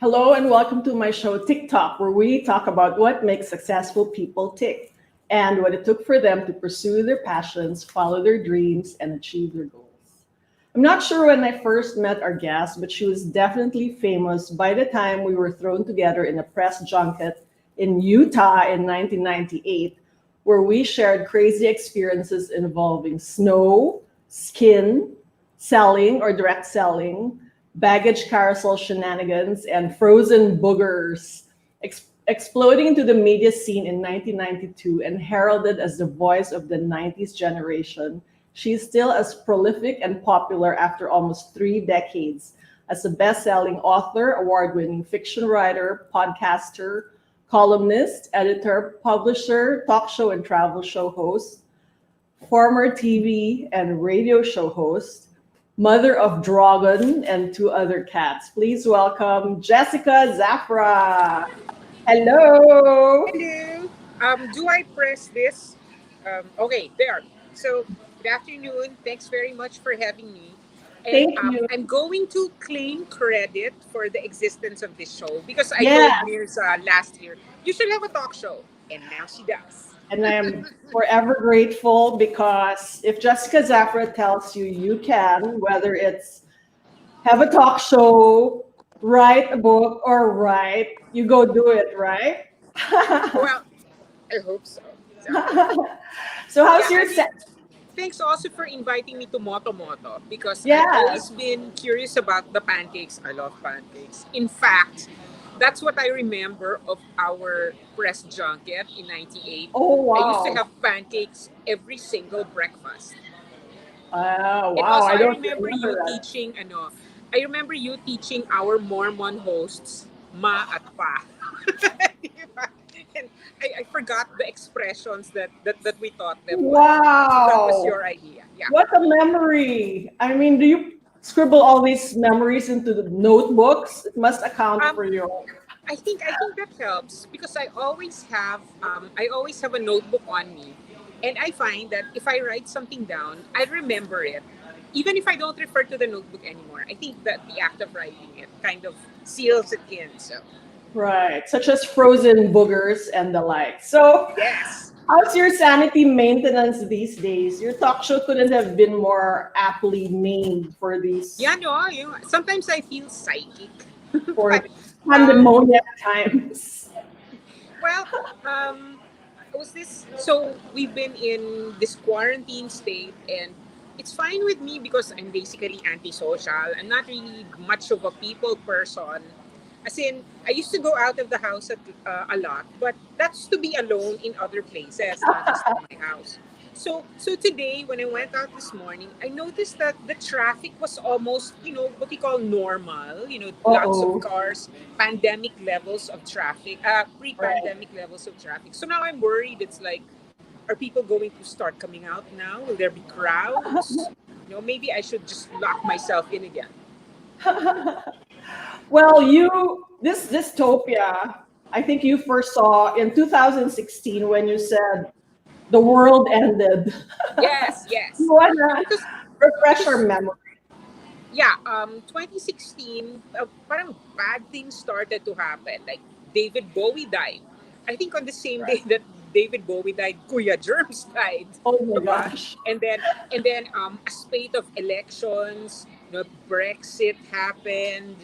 Hello and welcome to my show TikTok, where we talk about what makes successful people tick and what it took for them to pursue their passions, follow their dreams, and achieve their goals. I'm not sure when I first met our guest, but she was definitely famous by the time we were thrown together in a press junket in Utah in 1998, where we shared crazy experiences involving snow, skin, selling or direct selling, baggage carousel shenanigans, and frozen boogers, exploding into the media scene in 1992 and heralded as the voice of the 90s generation. She is still as prolific and popular after almost 3 decades as a best selling author, award winning fiction writer, podcaster, columnist, editor, publisher, talk show and travel show host, former TV and radio show host, mother of Dragon and 2 other cats. Please welcome Jessica Zafra. Hello. Hello. Do I press this? Okay, there. So, good afternoon. Thanks very much for having me. And Thank you. I'm going to claim credit for the existence of this show because I told Yes, Myrza last year, you should have a talk show. And now she does. and I am forever grateful because if Jessica Zafra tells you you can, whether it's have a talk show, write a book, or write, you go do it, right? Well, I hope so. So, So how's yeah, your I mean, set? thanks also for inviting me to Moto Moto because I've Yes. always been curious about the pancakes. I love pancakes. In fact, that's what I remember of our press junket in 98. Oh I used to wow. have pancakes every single breakfast. And Wow, also I I don't remember remember you that. teaching I remember you teaching our Mormon hosts ma at pa. Diba? And I forgot the expressions that we taught them, but that was Wow. your idea. Yeah. What a memory. I mean, do you scribble all these memories into the notebooks? It must account Um, for you. I think that helps because I always have a notebook on me, and I find that if I write something down, I remember it, even if I don't refer to the notebook anymore. I think that the act of writing it kind of seals it in. So Right, such as frozen boogers and the like. So, yes, how's your sanity maintenance these days? Your talk show couldn't have been more aptly named for yeah, these no, sometimes I feel psychic, for but um, pandemonium times. well, was this so we've been in this quarantine state and it's fine with me because I'm basically antisocial. I'm not really much of a people person. As in, I used to go out of the house a lot, but that's to be alone in other places, not just in my house. So today, when I went out this morning, I noticed that the traffic was almost, what you call normal. Lots of Uh-oh. cars, pandemic levels of traffic, Right. pre-pandemic levels of traffic. So now I'm worried. It's like, are people going to start coming out now? Will there be crowds? Maybe I should just lock myself in again. Well, this dystopia, I think you first saw in 2016 when you said the world ended. Yes, You yes. wanna Because refresh our because memory? yeah, 2016, parang bad things started to happen. Like David Bowie died. I think on the same day Right. that David Bowie died, Kuya Germs died. Oh my Diba? gosh. And then a spate of elections. Brexit happened.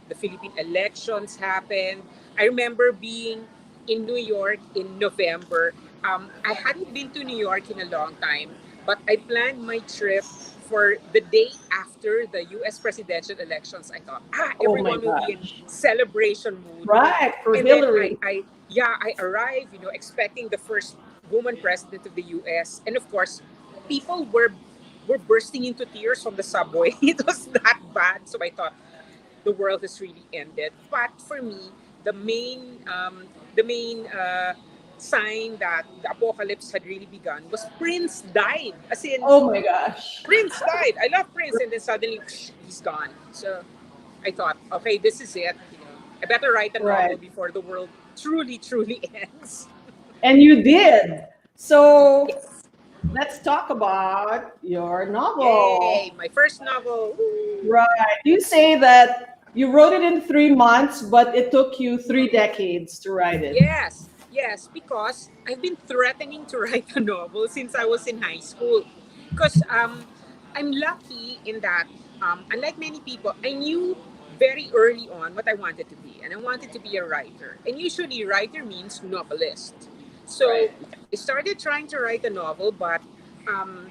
The Philippine elections happened. I remember being in New York in November. I hadn't been to New York in a long time, but I planned my trip for the day after the US presidential elections. I thought, Oh my everyone will be in gosh. celebration mood. Right, for And then Hillary. I arrived, expecting the first woman president of the US. And of course, people were bursting into tears on the subway. It was that bad. So I thought the world has really ended. But for me, the main sign that the apocalypse had really begun was Prince died. As in, Oh my gosh. Prince died. I love Prince, and then suddenly he's gone. So I thought, okay, this is it. I better write a novel Right. before the world truly, truly ends. And you did. So Yes. let's talk about your novel. Yay! My first novel. Woo. Right. You say that You wrote it in 3 months, but it took you 3 decades to write it. Yes, yes, because I've been threatening to write a novel since I was in high school. Because I'm lucky in that, unlike many people, I knew very early on what I wanted to be, and I wanted to be a writer. And usually, writer means novelist. So Right. I started trying to write a novel, but um,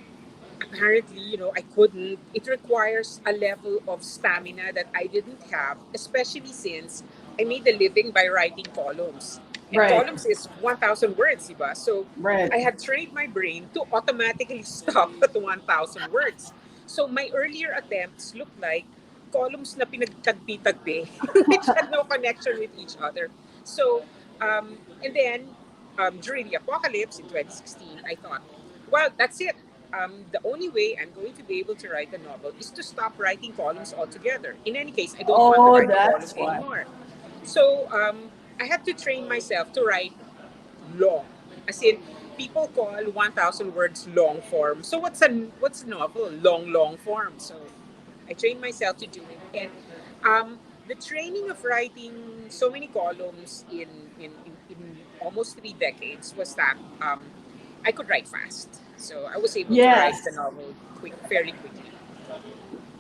apparently, I couldn't. It requires a level of stamina that I didn't have, especially since I made a living by writing columns. And Right. columns is 1,000 words, diba? So Right. I had trained my brain to automatically stop at 1,000 words. So my earlier attempts looked like columns na pinagtagpi-tagpi, which had no connection with each other. So, and then during the apocalypse in 2016, I thought, well, that's it. The only way I'm going to be able to write a novel is to stop writing columns altogether. In any case, I don't want to Oh, write a column that's why. anymore. So I had to train myself to write long. As in, people call 1,000 words long form. So what's a novel? Long form. So I trained myself to do it. And the training of writing so many columns in almost 3 decades was that I could write fast. So I was able to write the Yes, novel fairly quickly.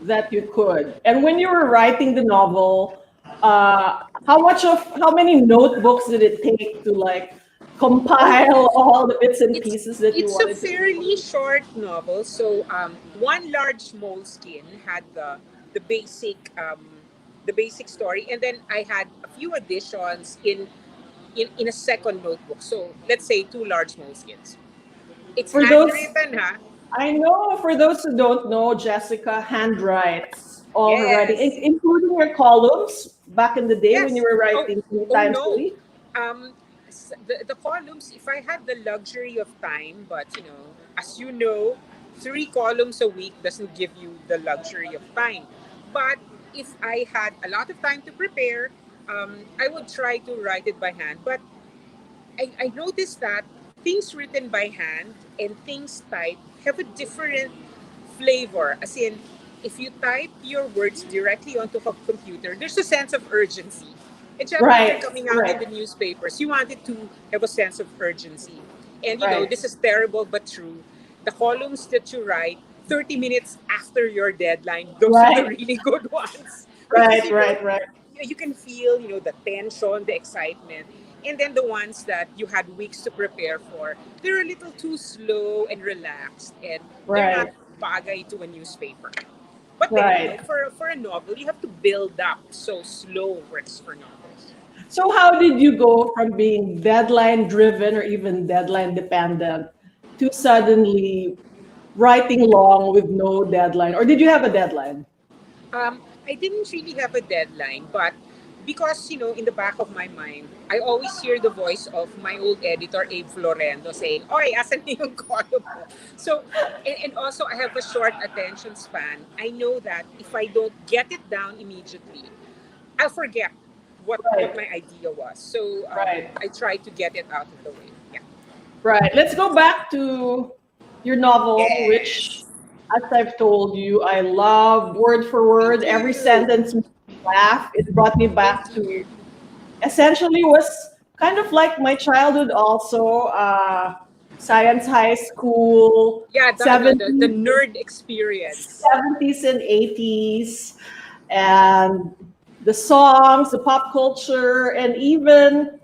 that you could. And when you were writing the novel, how many notebooks did it take to like Oh, compile all the bits and it's pieces that you it's a wanted to fairly include? short novel. So one large moleskin had the basic the basic story, and then I had a few additions in a second notebook. So let's say two large moleskins. It's For those, handwritten, huh? I know for those who don't know, Jessica handwrites all her writing, Yes, including your columns back in the day when you yes. were Oh, writing three oh times a no. week. The columns, if I had the luxury of time, but as you know, 3 columns a week doesn't give you the luxury of time. But if I had a lot of time to prepare, I would try to write it by hand. But I noticed that things written by hand and things typed have a different flavor. As in, if you type your words directly onto a computer, there's a sense of urgency. And syempre, if you're Right, coming out in right, the newspapers, you want it to have a sense of urgency. And right, this is terrible but true. The columns that you write 30 minutes after your deadline, those are the right, really good ones. Because right, right, right, you can feel the tension, the excitement, and then the ones that you had weeks to prepare for, they're a little too slow and relaxed, and they're not right, bagay to a newspaper. But then right. for a novel, you have to build up, so slow works for novels. So how did you go from being deadline driven or even deadline dependent to suddenly writing long with no deadline? Or did you have a deadline? I didn't really have a deadline, but because in the back of my mind, I always hear the voice of my old editor Abe Florendo saying, "Oy, asan na yung column mo?" So, and also I have a short attention span. I know that if I don't get it down immediately, I'll forget what Right, my idea was. So right, I try to get it out of the way. Yeah. right. Let's go back to your novel, which, Yes. as I've told you, I love word for Thank word. Every you. sentence made me laugh. It brought me Thank back you. to essentially was kind of like my childhood also. Science high school, Yeah, the 70s, nerd experience. 70s and 80s, and the songs, the pop culture, and even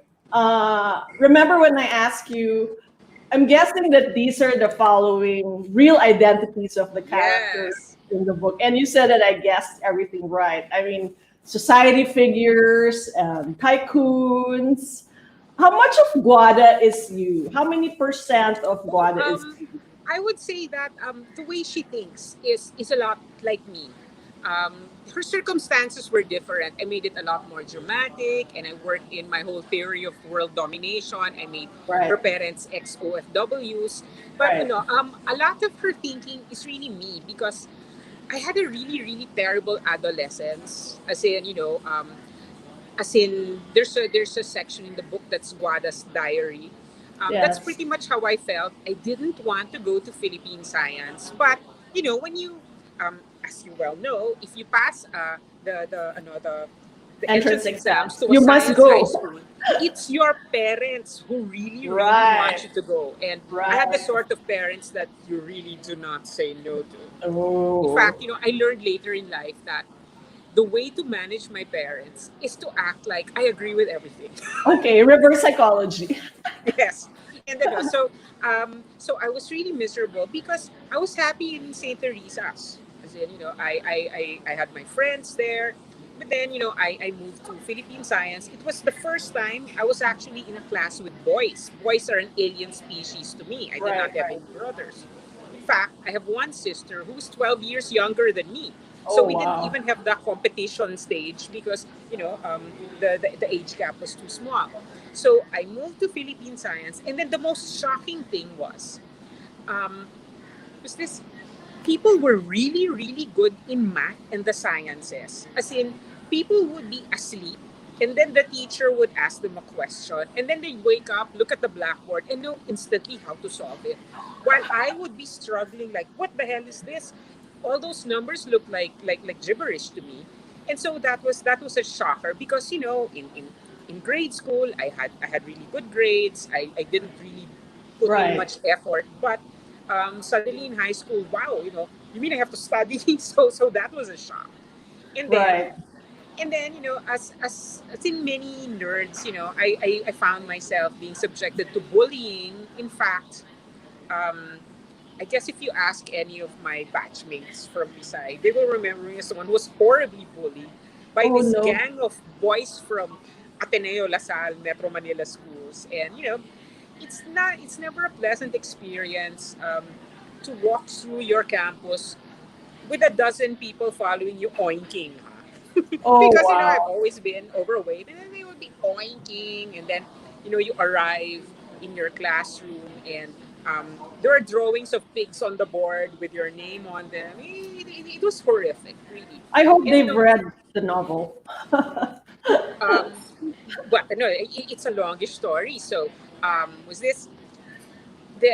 remember when I asked you, I'm guessing that these are the following real identities of the characters Yes. in the book. And you said that I guessed everything right. I mean, society figures, tycoons. How much of Guada is you? How many percent of Oh, Guada is you? I would say that the way she thinks is a lot like me. Her circumstances were different. I made it a lot more dramatic, and I worked in my whole theory of world domination. I made her Right, parents ex OFWs, but right, a lot of her thinking is really me because I had a really really terrible adolescence. As in there's a section in the book that's Guada's diary. That's yes, pretty much how I felt. I didn't want to go to Philippine science, but when you as you well know, if you pass the Entrance entrance exams exams. to a You must science high go. school, it's your parents who really, really want Right. you to go. And I had the Right. sort of parents that you really do not say no to. In Oh. fact, I learned later in life that the way to manage my parents is to act like I agree with everything. Okay, reverse psychology. Yes. And so I was really miserable because I was happy in St. Teresa's. As in, I had my friends there. But then, I moved to Philippine Science. It was the first time I was actually in a class with boys. Boys are an alien species to me. I did not Right, have right. any brothers. In fact, I have one sister who's 12 years younger than me. So Oh, we didn't wow. even have the competition stage because, the age gap was too small. So I moved to Philippine Science. And then the most shocking thing um, was this people were really, really good in math and the sciences. As in, people would be asleep, and then the teacher would ask them a question, and then they'd wake up, look at the blackboard, and know instantly how to solve it. While I would be struggling, like, what the hell is this? All those numbers look like gibberish to me. And so that was a shocker because in grade school I had really good grades. I didn't really put in Right, much effort, but suddenly in high school, wow, you mean I have to study? So that was a shock. And then right. as in many nerds, I found myself being subjected to bullying. In fact, um, I guess if you ask any of my batchmates from Visay, they will remember me as someone who was horribly bullied by Oh, this no. gang of boys from Ateneo, Lasal, Metro Manila schools. And it's never a pleasant experience to walk through your campus with a dozen people following you oinking. Huh? Oh, Because I've wow. always been overweight, and then they would be oinking, and then you arrive in your classroom, and there are drawings of pigs on the board with your name on them. It was horrific, really. I hope And they've read the novel. um, but no, it's a longish story. So was this the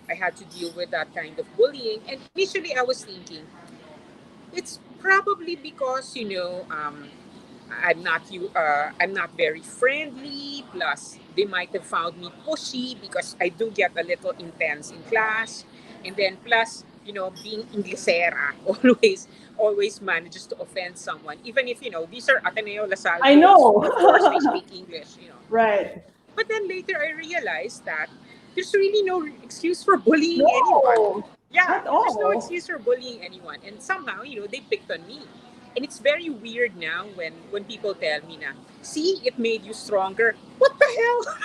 I had to deal with that kind of bullying, and initially I was thinking it's probably because I'm not very friendly. Plus, they might have found me pushy because I do get a little intense in class. And then plus, being Inglesera always manages to offend someone. Even if these are Ateneo Lasal I kids, know. of course they speak English. Right. But then later I realized that there's really no excuse for bullying anyone. No, Yeah, at there's no all. excuse for bullying anyone. And somehow, they picked on me. And it's very weird now when people tell me na, see, it made you stronger. What the hell?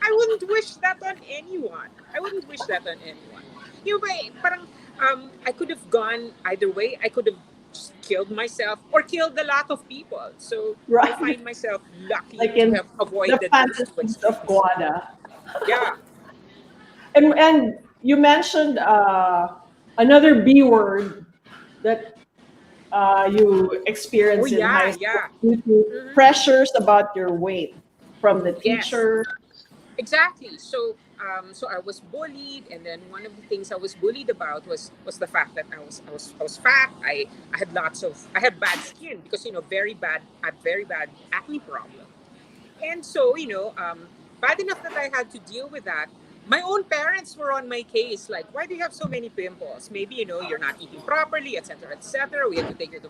I wouldn't wish that on anyone. I wouldn't wish that on anyone. Parang, I could have gone either way. I could have just killed myself or killed a lot of people. So I Right. find myself lucky Like to in have the avoided those two fantasies of extremes. Guada. Yeah. And you mentioned another B word that you Oh experienced in high yeah, school yeah. due to Hmm. pressures about your weight from the Yes. teacher. Exactly. So I was bullied, and then one of the things I was bullied about was the fact that I was fat. I had bad skin because I had very bad acne problem, and so bad enough that I had to deal with that. My own parents were on my case, like, why do you have so many pimples? Maybe you're not eating properly, etc., etc. We had to take you to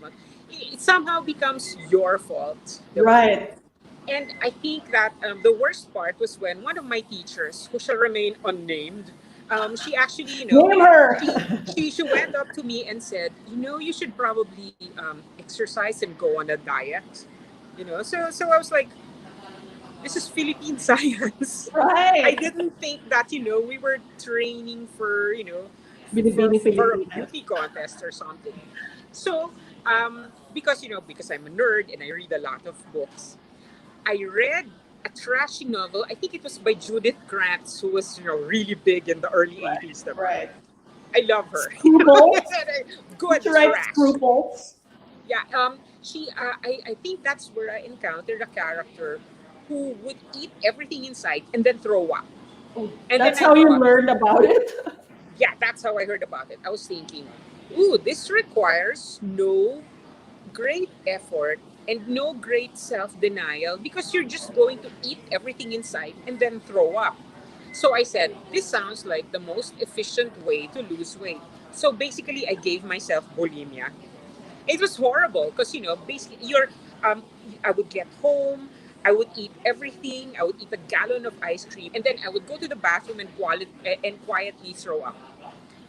it somehow becomes your fault, diba? Right. And I think that the worst part was when one of my teachers, who shall remain unnamed, she actually, Name her. she went up to me and said, you should probably exercise and go on a diet. So I was like, this is Philippine science. I Right. didn't think that we were training for Binibini for a Pilipinas. beauty contest or something. So because I'm a nerd and I read a lot of books, I read a trashy novel. I think it was by Judith Krantz, who was really big in the early Right. 80s. Diba? Right. I love her. Scruples. Good Did you write trash. scruples? Yeah. I think that's where I encountered a character who would eat everything in sight and then throw up. Oh, And then that's I how you thought, learned about it. yeah, that's how I heard about it. I was thinking, Ooh, this requires no great effort and no great self denial because you're just going to eat everything inside and then throw up. So I said, this sounds like the most efficient way to lose weight. So basically, I gave myself bulimia. It was horrible because, basically, um, I would get home, I would eat everything, I would eat a gallon of ice cream, and then I would go to the bathroom and quietly throw up.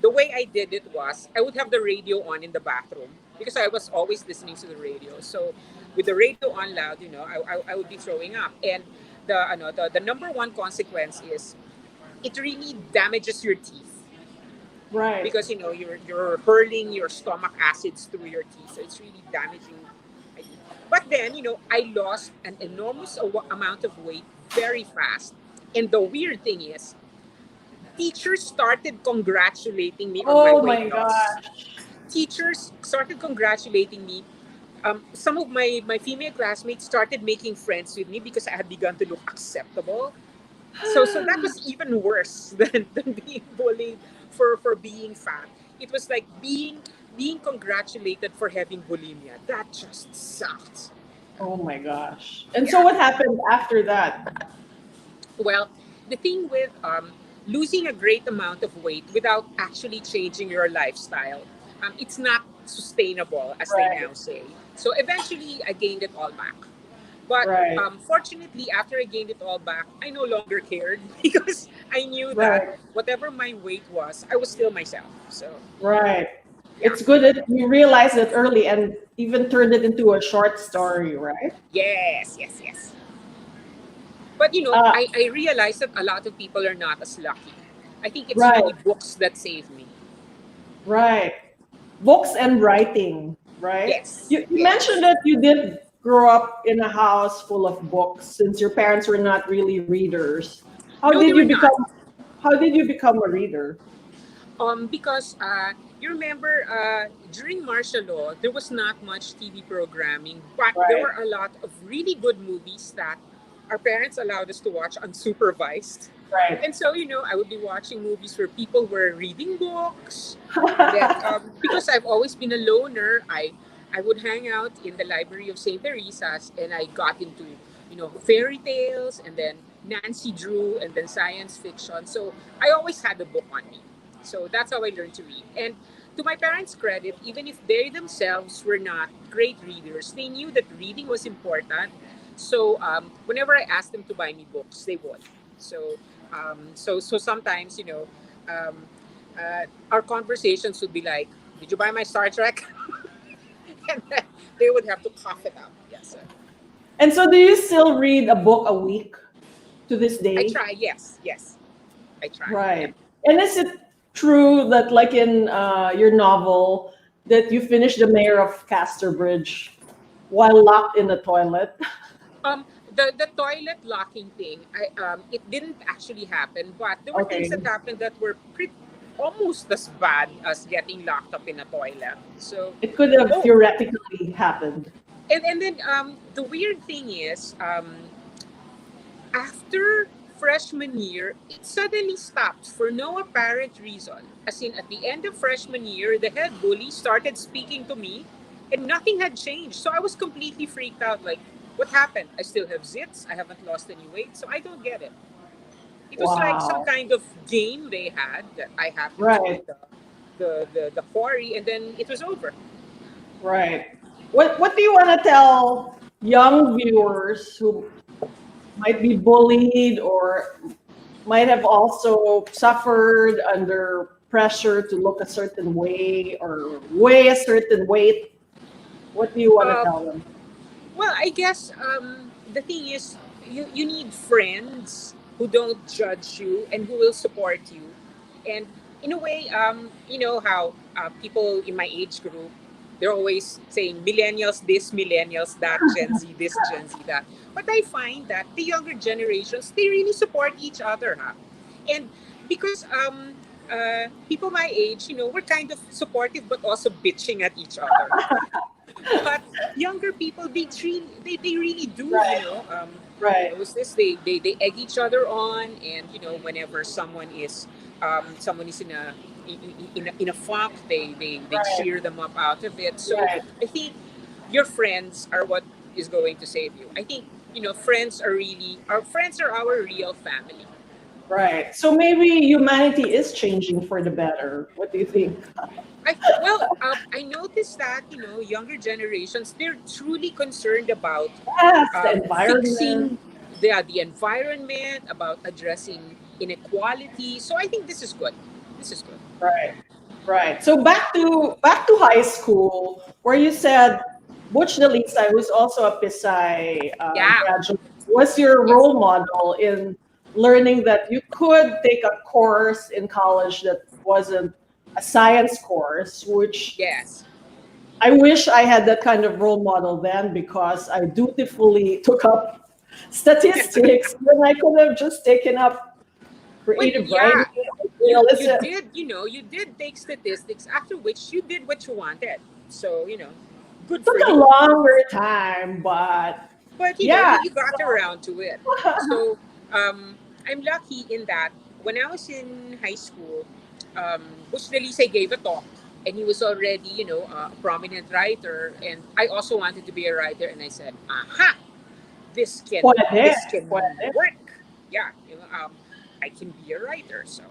The way I did it was I would have the radio on in the bathroom because I was always listening to the radio. So with the radio on loud, I would be throwing up. And the number one consequence is it really damages your teeth Right. because you're hurling your stomach acids through your teeth. So it's really damaging. But then I lost an enormous amount of weight very fast. And the weird thing is teachers started congratulating me on my Oh weight my loss. gosh. Teachers started congratulating me. Some of my female classmates started making friends with me because I had begun to look acceptable. So that was even worse than being bullied for being fat. It was like being congratulated for having bulimia. That just sucked. Oh my gosh. And so Yeah. what happened after that? Well, the thing with losing a great amount of weight without actually changing your lifestyle, it's not sustainable, as they Right. now say. So eventually, I gained it all back. But Right. fortunately, after I gained it all back, I no longer cared because I knew that Right. whatever my weight was, I was still myself. So, Right. yeah. It's good that you realized it early and even turned it into a short story, right? Yes, yes, yes. But Uh, I realized that a lot of people are not as lucky. I think it's right. really books that save me. Right. Books and writing, right? Yes, You mentioned yes. that you did grow up in a house full of books since your parents were not really readers. How No, they did were you not. become how did you become a reader? Because you remember during martial law, there was not much TV programming, but there Right. were a lot of really good movies that our parents allowed us to watch unsupervised. Right. And so, I would be watching movies where people were reading books. And then, because I've always been a loner, I would hang out in the library of St. Teresa's and I got into, fairy tales and then Nancy Drew and then science fiction. So I always had a book on me. So that's how I learned to read. And to my parents' credit, even if they themselves were not great readers, they knew that reading was important. So whenever I asked them to buy me books, they would. So so sometimes um, our conversations would be like, "Did you buy my Star Trek?" And then they would have to cough it up. Yes, sir. And so do you still read a book a week to this I day? try. Yes, yes, I try. Yeah. Right. And is it true that, like in your novel, that you finished The Mayor of Casterbridge while locked in the toilet? The toilet locking thing, it didn't actually happen, but there were things that Okay. happened that were almost as bad as getting locked up in a toilet. So, It could have oh, theoretically happened. and then the weird thing is, after freshman year, it suddenly stopped for no apparent reason. As in, at the end of freshman year, the head bully started speaking to me, and nothing had changed. So I was completely freaked out. Like, what happened? I still have zits. I haven't lost any weight, so I don't get it. It was like some Wow. kind of game they had that I happened to be Right. the quarry, and then it was over. Right. What do you want to tell young viewers who might be bullied or might have also suffered under pressure to look a certain way or weigh a certain weight? What do you want to Uh, tell them? well, I guess the thing is, you need friends who don't judge you and who will support you. And in a way, you know how people in my age group, they're always saying millennials this, millennials that, Gen Z this, Gen Z that. But I find that the younger generations, they really support each other, huh? And because people my age, we're kind of supportive but also bitching at each other. But younger people, they really do, Right. Right. there was this, they egg each other on, and whenever someone is in a in a funk, they Right. cheer them up out of it. So Right. I think your friends are what is going to save you. I think friends are really our friends are our real family. Right. So maybe humanity is changing for the better. What do you think? I noticed that younger generations, they're truly concerned about Yes, the environment. fixing the environment, about addressing inequality. So I think this is good. This is good. Right. Right. So back to high school, where you said Butch Delisa, who's also a Pisay Yeah. graduate, was your Yes. role model in learning that you could take a course in college that wasn't a science course, which Yes. I wish I had that kind of role model then because I dutifully took up statistics when I could have just taken up Well, creative writing yeah. or You journalism. did, you did take statistics, after which you did what you wanted. So, good Took for a you. longer time, but But yeah. you got around to it. So I'm lucky in that when I was in high school, Bush Delise gave a talk, and he was already a prominent writer, and I also wanted to be a writer, and I said, aha, Puede, this can puede. work. Yeah, I can be a writer. So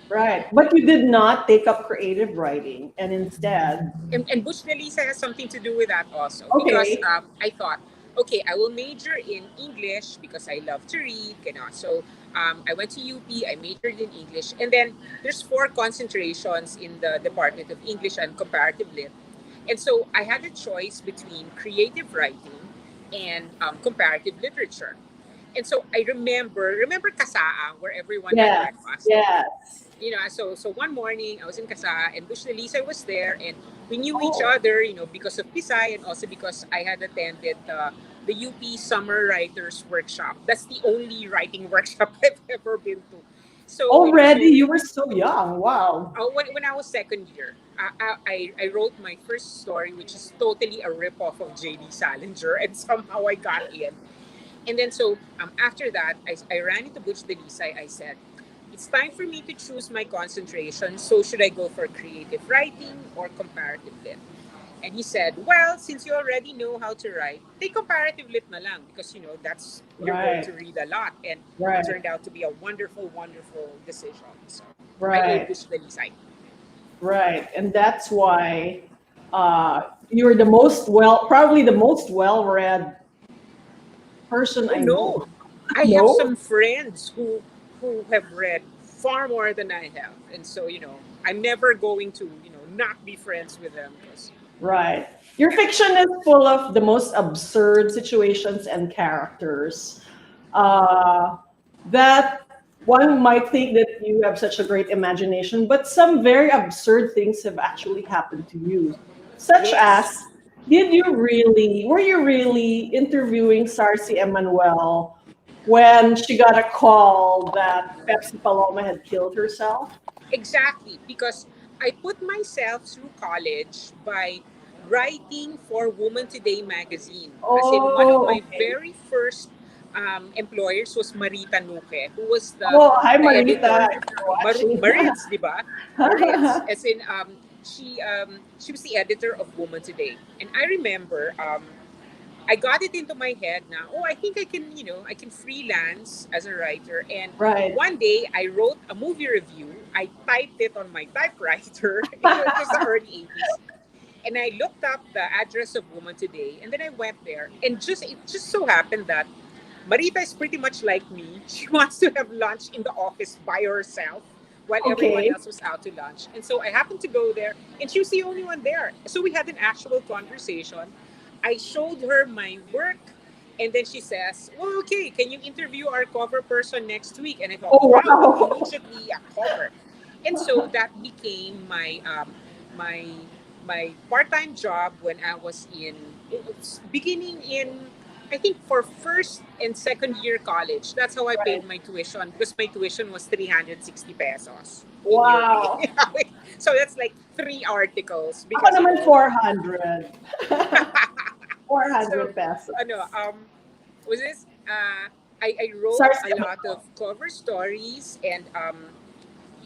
Right. But you did not take up creative writing and instead, and Bush Delisa has something to do with that also, because okay, I thought, okay, I will major in English because I love to read. So I went to UP, I majored in English, and then there's four concentrations in the Department of English and Comparative Lit. And so I had a choice between creative writing and comparative literature. And so I remember Kasaa, where everyone had yes, breakfast. yes. So one morning I was in Casa, and Bush Lisa was there, and we knew each Oh, other, because of Pisay, and also because I had attended the UP Summer Writers Workshop. That's the only writing workshop I've ever been to. So already you were so young. Wow. when I was second year, I wrote my first story, which is totally a rip off of J.D. Salinger, and somehow I got in. And then so after that, I ran into Butch Delisa. I said, it's time for me to choose my concentration. So should I go for creative writing or comparative lit? And he said, well, since you already know how to write, take comparative lit na lang, because that's you're going Right, to read a lot. And it right, turned out to be a wonderful, wonderful decision. So I owe right, Butch Delisa. right. And that's why you're probably the most well-read person Oh I know. no, I have No? some friends who have read far more than I have, and so I'm never going to not be friends with them, because Right. Your fiction is full of the most absurd situations and characters. Uh, that one might think that you have such a great imagination, but some very absurd things have actually happened to you. Such as, yes, were you really interviewing Sarsi Emanuel when she got a call that Pepsi Paloma had killed herself? exactly, because I put myself through college by writing for Woman Today magazine. As in, one of Oh, my okay. very first employers was Marita Nuque, who was Oh, hi the Marita, editor. if you're watching. Maritz, di ba? Maritz, as in, she was the editor of Woman Today. And I remember I got it into my head now, oh, I think I can freelance as a writer. And Right. one day I wrote a movie review. I typed it on my typewriter. It was the early 80s. And I looked up the address of Woman Today, and then I went there. And it just so happened that Marita is pretty much like me. She wants to have lunch in the office by herself while everyone Okay. else was out to lunch. And so I happened to go there, and she was the only one there. So we had an actual conversation. I showed her my work, and then she says, well, okay, can you interview our cover person next week? And I thought, Oh wow, wow. immediately a cover. And so that became my my part-time job when I was it was beginning in, I think, for first and second year college. That's how I Right. paid my tuition, because my tuition was 360 pesos in UP. Wow. So that's like three articles, Ako because naman 400. so 400 pesos. was this I wrote SARS a lot of Emanuel. cover stories, and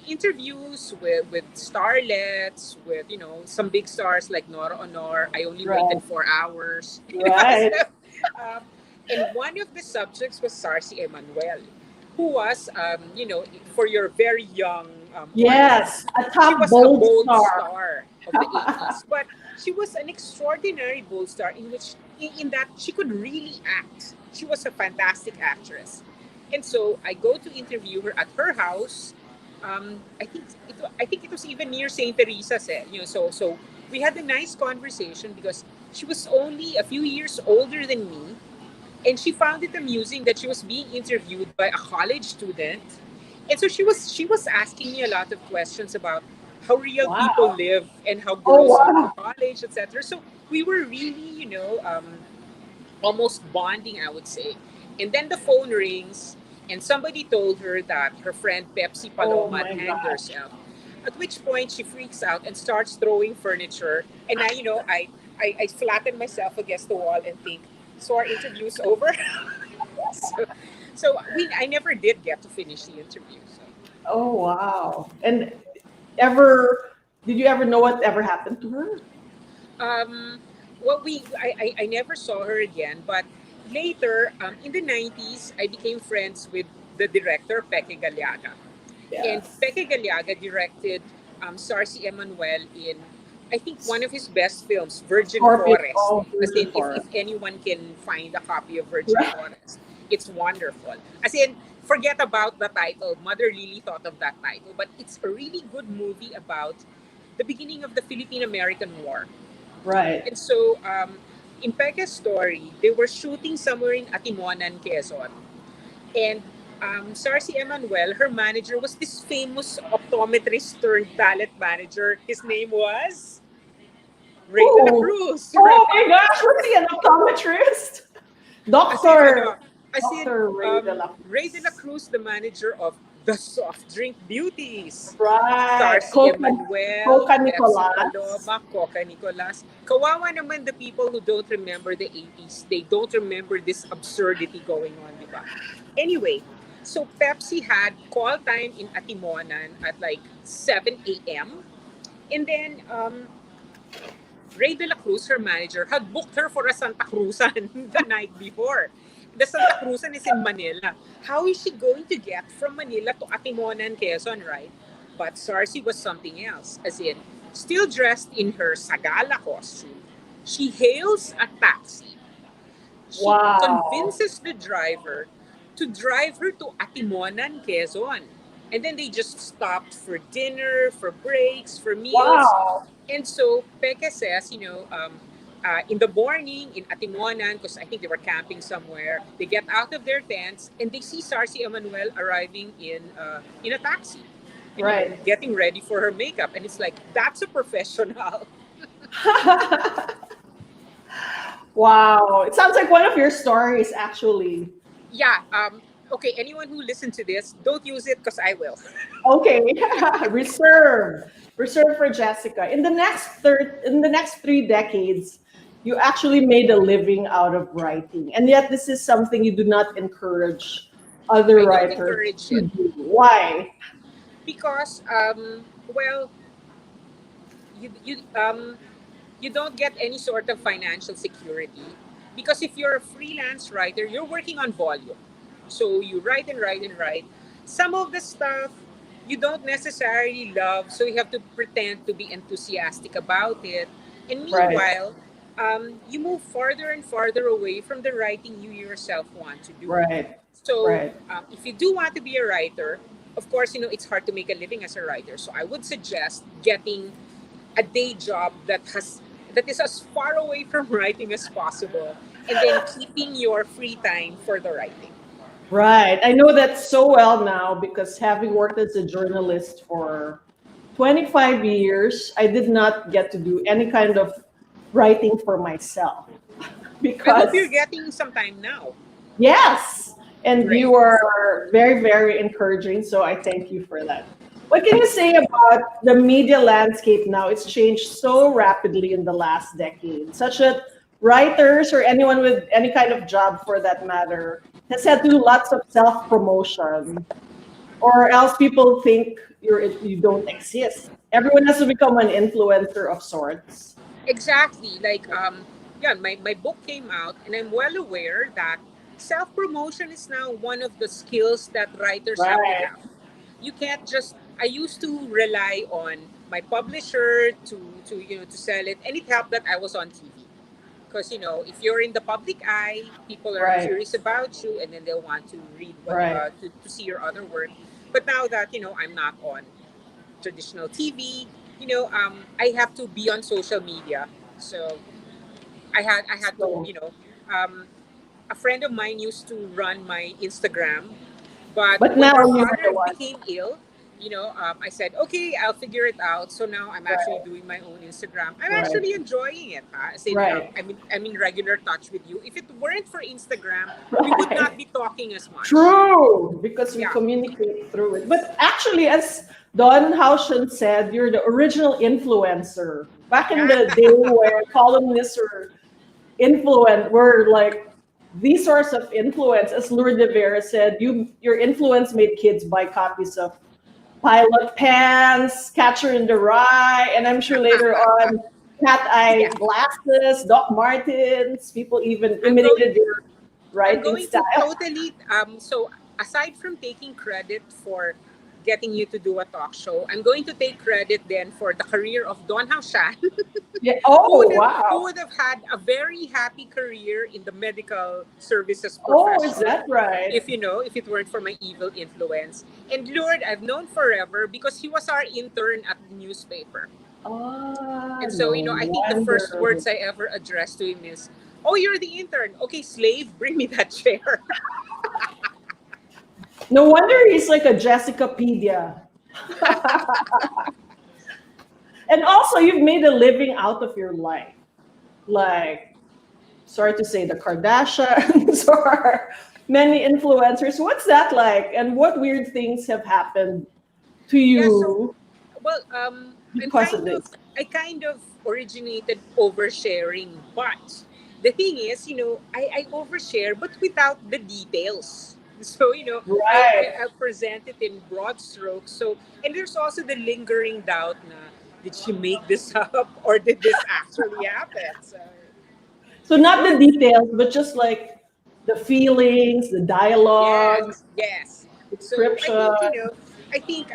interviews with starlets, with some big stars like Nora Honor. I only Right. waited 4 hours. Right. Um, and one of the subjects was Sarsi Emanuel, who was, for your very young Yes. audience, A she top was a bold bold star. star of the 80s. But she was an extraordinary bold star in that she could really act. She was a fantastic actress. And so I go to interview her at her house. I think it was even near St. Teresa's. So we had a nice conversation because she was only a few years older than me, and she found it amusing that she was being interviewed by a college student, and so she was asking me a lot of questions about how real people Wow. live and how Oh, girls go to wow. college, etc. So we were really, almost bonding, I would say. And then the phone rings, and somebody told her that her friend Pepsi Oh, Paloma had my hanged gosh. herself. At which point she freaks out and starts throwing furniture. And I flatten myself against the wall and think, so our interview's over. so, I never did get to finish the interview. So. Oh, wow. And ever, did you ever know what ever happened to her? Um, well, I never saw her again, but later, in the 90s, I became friends with the director, Peque Galiaga. And Yes. Peque Galiaga directed Sarsi Emanuel in, I think, one of his best films, Virgin Scorpion. Forest. Oh, As Virgin in, if Forest. anyone can find a copy of Virgin Right. Forest, it's wonderful. As in, forget about the title. Mother Lily thought of that title, but it's a really good movie about the beginning of the Philippine American War. Right. And so, in Peke's story, they were shooting somewhere in Atimonan, Quezon. And Sarsi Emanuel, her manager, was this famous optometrist turned talent manager. His name was Ray de la Oh, Cruz, oh right? my gosh. Was he an optometrist? As in, Doctor. as in, Dr. Ray de la Ray de la Cruz. Cruz, the manager of the soft drink beauties. Right. Sarsi Emanuel, Coca Pepsi Nicolas. Paloma, Coca Nicolas. Kawawa naman the people who don't remember the 80s. They don't remember this absurdity going on, di ba? Anyway, so Pepsi had call time in Atimonan at like 7 a.m. And then Ray de la Cruz, her manager, had booked her for a Santa Cruzan the night before. The Santa Cruzan is in Manila. How is she going to get from Manila to Atimonan, Quezon, right? But Sarsi was something else, as in, still dressed in her Sagala costume, she hails a taxi. She Wow. convinces the driver to drive her to Atimonan, Quezon. And then they just stopped for dinner, for breaks, for meals. Wow. And so Peke says, in the morning in Atimonan, because I think they were camping somewhere, they get out of their tents and they see Sarsi Emanuel arriving in a taxi and, Right. getting ready for her makeup. And it's like, that's a professional. Wow. It sounds like one of your stories, actually. Yeah. Okay, anyone who listened to this, don't use it because I will. Okay. Reserve. Reserve for Jessica. In the next 3 decades, you actually made a living out of writing. And yet this is something you do not encourage other I don't writers encourage to it do. Why? because, well, you you um you don't get any sort of financial security because if you're a freelance writer, you're working on volume. So you write and write and write. Some of the stuff you don't necessarily love, so you have to pretend to be enthusiastic about it. And Right. meanwhile, you move farther and farther away from the writing you yourself want to do. Right. So, Right. if you do want to be a writer, of course, it's hard to make a living as a writer. So I would suggest getting a day job that is as far away from writing as possible, and then keeping your free time for the writing. Right. I know that so well now because having worked as a journalist for 25 years, I did not get to do any kind of writing for myself I hope you're because, getting some time now. yes, and Great. you are very, very encouraging. So I thank you for that. What can you say about the media landscape now? It's changed so rapidly in the last decade, such that writers or anyone with any kind of job for that matter has had to do lots of self promotion, or else people think you don't exist. Everyone has to become an influencer of sorts. Exactly. Like, yeah, my book came out, and I'm well aware that self promotion is now one of the skills that writers have to Right, have. You can't just. I used to rely on my publisher to sell it, and it helped that I was on TV. Because if you're in the public eye, people are right, curious about you, and then they'll want to read right. to see your other work. But now that I'm not on traditional TV, I have to be on social media. So I had to So, a friend of mine used to run my Instagram, but but when now her you're the father one. became ill, I said, okay, I'll figure it out. So now I'm actually Right, doing my own Instagram. I'm right, actually enjoying it. I said, right, I'm in regular touch with you. If it weren't for Instagram, we would not right. be talking as much. True, because we Yeah, communicate through it. But actually, as Don Haushen said, you're the original influencer. Back in yeah. the day where columnists were like the source of influence, as Lourdes de Vera said, your influence made kids buy copies of Pilot Pants, Catcher in the Rye, and I'm sure later on Cat Yeah. Eye glasses, Doc Martens. People even I'm going imitated your I'm writing going to style. totally so aside from taking credit for getting you to do a talk show, I'm going to take credit then for the career of Don Haushan, Yeah. who Oh would have who wow. would have had a very happy career in the medical services Oh, is profession that right? if it weren't for my evil influence. And Lord, I've known forever because he was our intern at the newspaper. Ah, And so, no I think the first wonder. words I ever addressed to him is, "Oh, you're the intern. Okay, slave, bring me that chair." No wonder he's like a Jessicapedia. And also, you've made a living out of your life. Like, sorry to say, the Kardashians or many influencers. What's that like? And what weird things have happened to Yeah, so you well, because of this? I kind of originated oversharing, but the thing is, I overshare, but without the details. So, Right. I present it in broad strokes. So, and there's also the lingering doubt na, did she make this up or did this actually happen? So, So, not yeah. the details, but just like the feelings, the dialogue, Yes, yes. So description. I think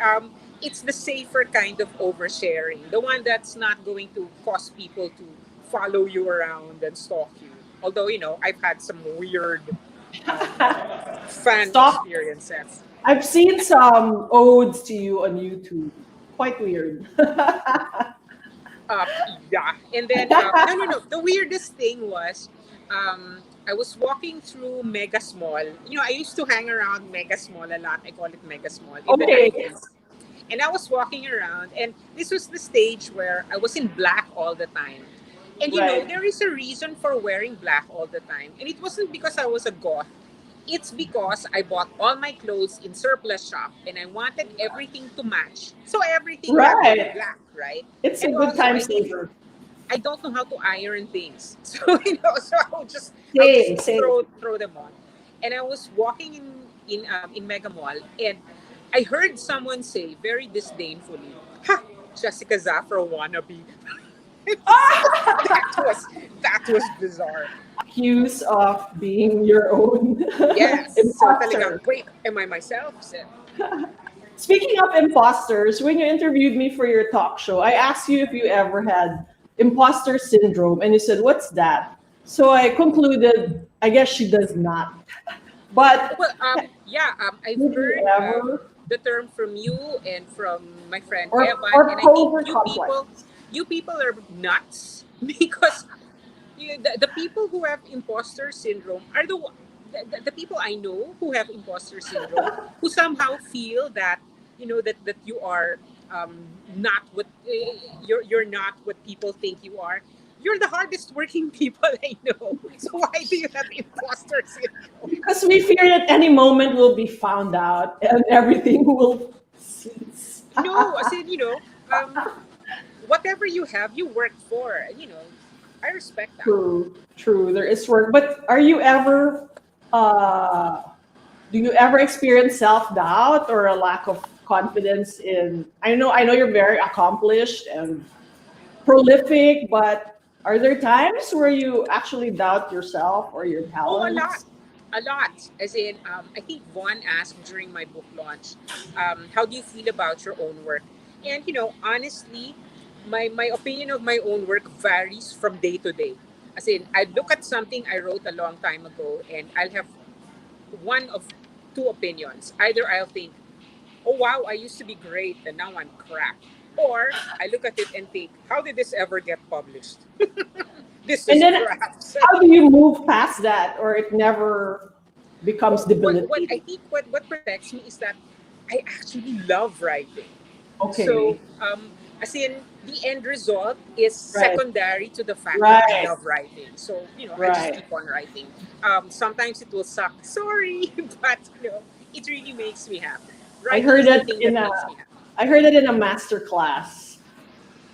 it's the safer kind of oversharing, the one that's not going to cause people to follow you around and stalk you. Although I've had some weird um, fan Stop. experiences. I've seen some odes to you on YouTube. Quite weird. Uh, yeah, and then no, no, no. The weirdest thing was, I was walking through Mega Small. I used to hang around Mega Small a lot. I call it Mega Small in the Okay. 90s. And I was walking around, and this was the stage where I was in black all the time. And Right. there is a reason for wearing black all the time. And it wasn't because I was a goth. It's because I bought all my clothes in surplus shop and I wanted everything to match. So everything had to be Right. black, right? It's a And good also time I think saver. I don't know how to iron things. So so I'll just Same, same. throw them on. And I was walking in Mega Mall and I heard someone say very disdainfully, "Ha, Jessica Zafra wannabe." So that was bizarre. Accused of being your own Yes. So talagang, imposter. wait, am I myself? So, Speaking of imposters, when you interviewed me for your talk show, I asked you if you ever had imposter syndrome, and you said, "What's that?" So I concluded, I guess she does not. But well, yeah, I've did you heard ever, the term from you and from my friend Evan, or and I think poser complex? you people are nuts because the people who have imposter syndrome are the people I know who have imposter syndrome who somehow feel that that you are not what you're not what people think you are. You're the hardest working people I know. So why do you have imposter syndrome? Because we fear that any moment will be found out and everything will cease. No, I said, whatever you have, you work for. I respect that. True, true. There is work. But are you ever, uh, do you ever experience self doubt or a lack of confidence in? I know you're very accomplished and prolific, but are there times where you actually doubt yourself or your Oh, a lot. talents? A lot. As in, I think one asked during my book launch, how do you feel about your own work? And, honestly, my opinion of my own work varies from day to day. As in, I look at something I wrote a long time ago and I'll have one of two opinions. Either I'll think, oh wow, I used to be great and now I'm crap. Or I look at it and think, how did this ever get published? This And is then crap. how do you move past that, or it never becomes What I debilitating? think what protects me is that I actually love writing. So, Okay, as in, the end result is right, secondary to the fact that I right, love writing. So, I just right. keep on writing. Sometimes it will suck. Sorry, but it really makes me happy. I Writing heard is the it thing in that a makes me happy. I heard it in a master class.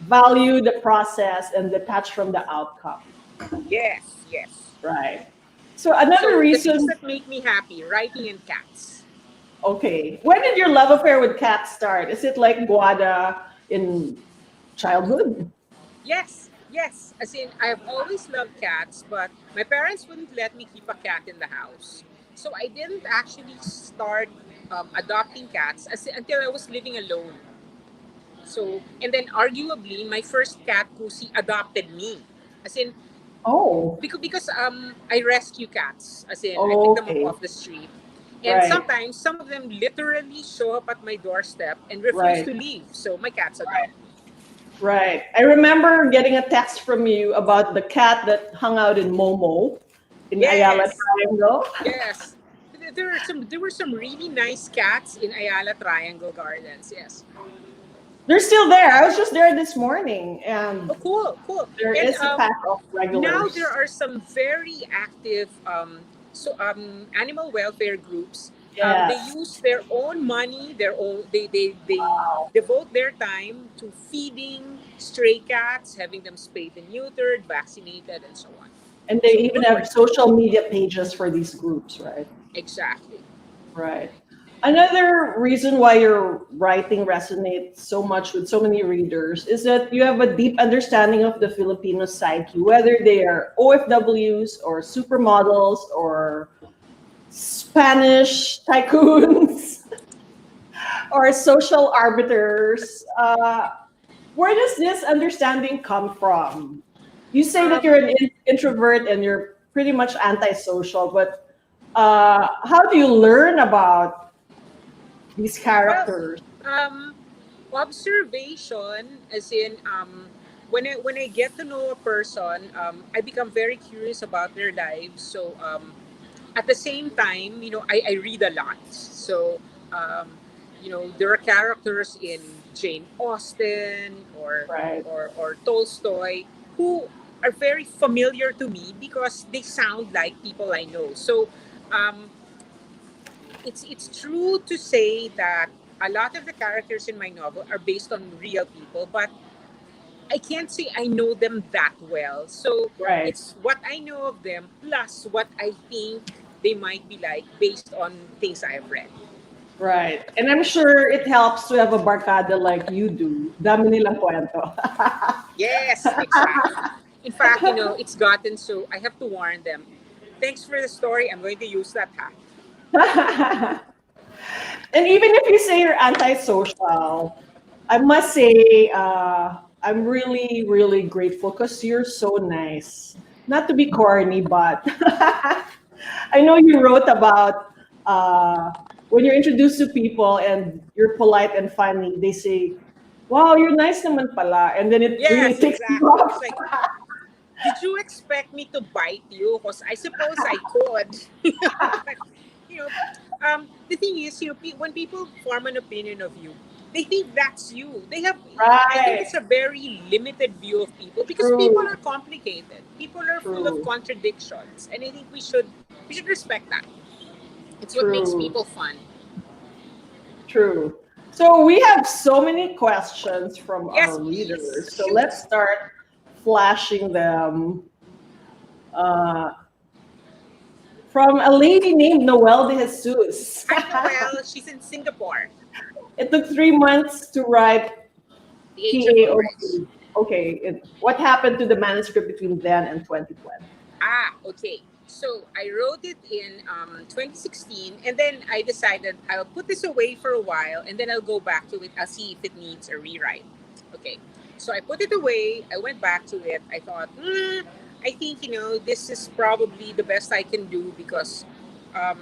Value the process and detach from the outcome. Yes, yes. Right. So another So the things reason, that make me happy, writing and cats. okay, when did your love affair with cats start? Is it like Guada in childhood? Yes, yes. As in, I've always loved cats, but my parents wouldn't let me keep a cat in the house. So I didn't actually start adopting cats until I was living alone. So, and then arguably, my first cat, Pussy, adopted me. As in, Oh, because I rescue cats. As in, I pick them up okay. off the street. And Right, sometimes, some of them literally show up at my doorstep and refuse right, to leave. So, my cats adopt. right. I remember getting a text from you about the cat that hung out in Momo in Ayala Yes, Triangle. yes. There were some really nice cats in Ayala Triangle Gardens. Yes. They're still there. I was just there this morning, and Oh, cool, cool. there And is a pack of now there regulars. are some very active animal welfare groups. They Yes. use their own money, their own they Wow. devote their time to feeding stray cats, having them spayed and neutered, vaccinated, and so on. And they So even good for have them. social media pages for these groups, right? Exactly. Right. Another reason why your writing resonates so much with so many readers is that you have a deep understanding of the Filipino psyche, whether they are OFWs or supermodels or Spanish tycoons or social arbiters. Where does this understanding come from? You say that you're Um, an introvert and you're pretty much antisocial, but how do you learn about these well, characters? um, observation, as in, when I get to know a person, I become very curious about their lives. So, at the same time, I read a lot. So, there are characters in Jane Austen Right, or Tolstoy who are very familiar to me because they sound like people I know. So, um, it's true to say that a lot of the characters in my novel are based on real people, but I can't say I know them that well. So right, it's what I know of them plus what I think they might be like based on things I've read. right. And I'm sure it helps to have a barkada like you do. Dami nilang kwento. Yes, exactly. In fact, it's gotten so I have to warn them. Thanks for the story. I'm going to use that hack. And even if you say you're antisocial, I must say I'm really, really grateful because you're so nice. Not to be corny, but I know you wrote about when you're introduced to people and you're polite and funny, they say, "Wow, you're nice naman pala," and then it really Yes, ticks you exactly. It's off. like, did you expect me to bite you? Because I suppose I could. But, you know, the thing is, when people form an opinion of you, they think that's you. I think Right. it's a very limited view of people because people True. are complicated. People are full of True. contradictions. And I think we should respect that. It's what makes True. people fun. True. So we have so many questions from our Yes, please. readers. So Shoot. let's start flashing them. Uh, from a lady named Noelle de Jesus. Hi, Noelle. She's in Singapore. It took 3 months to write The Age of Aquarius. TAOC. Okay, what happened to the manuscript between then and 2020? Okay. So I wrote it in 2016, and then I decided I'll put this away for a while, and then I'll go back to it. I'll see if it needs a rewrite. Okay. So I put it away. I went back to it. I thought, I think this is probably the best I can do because um,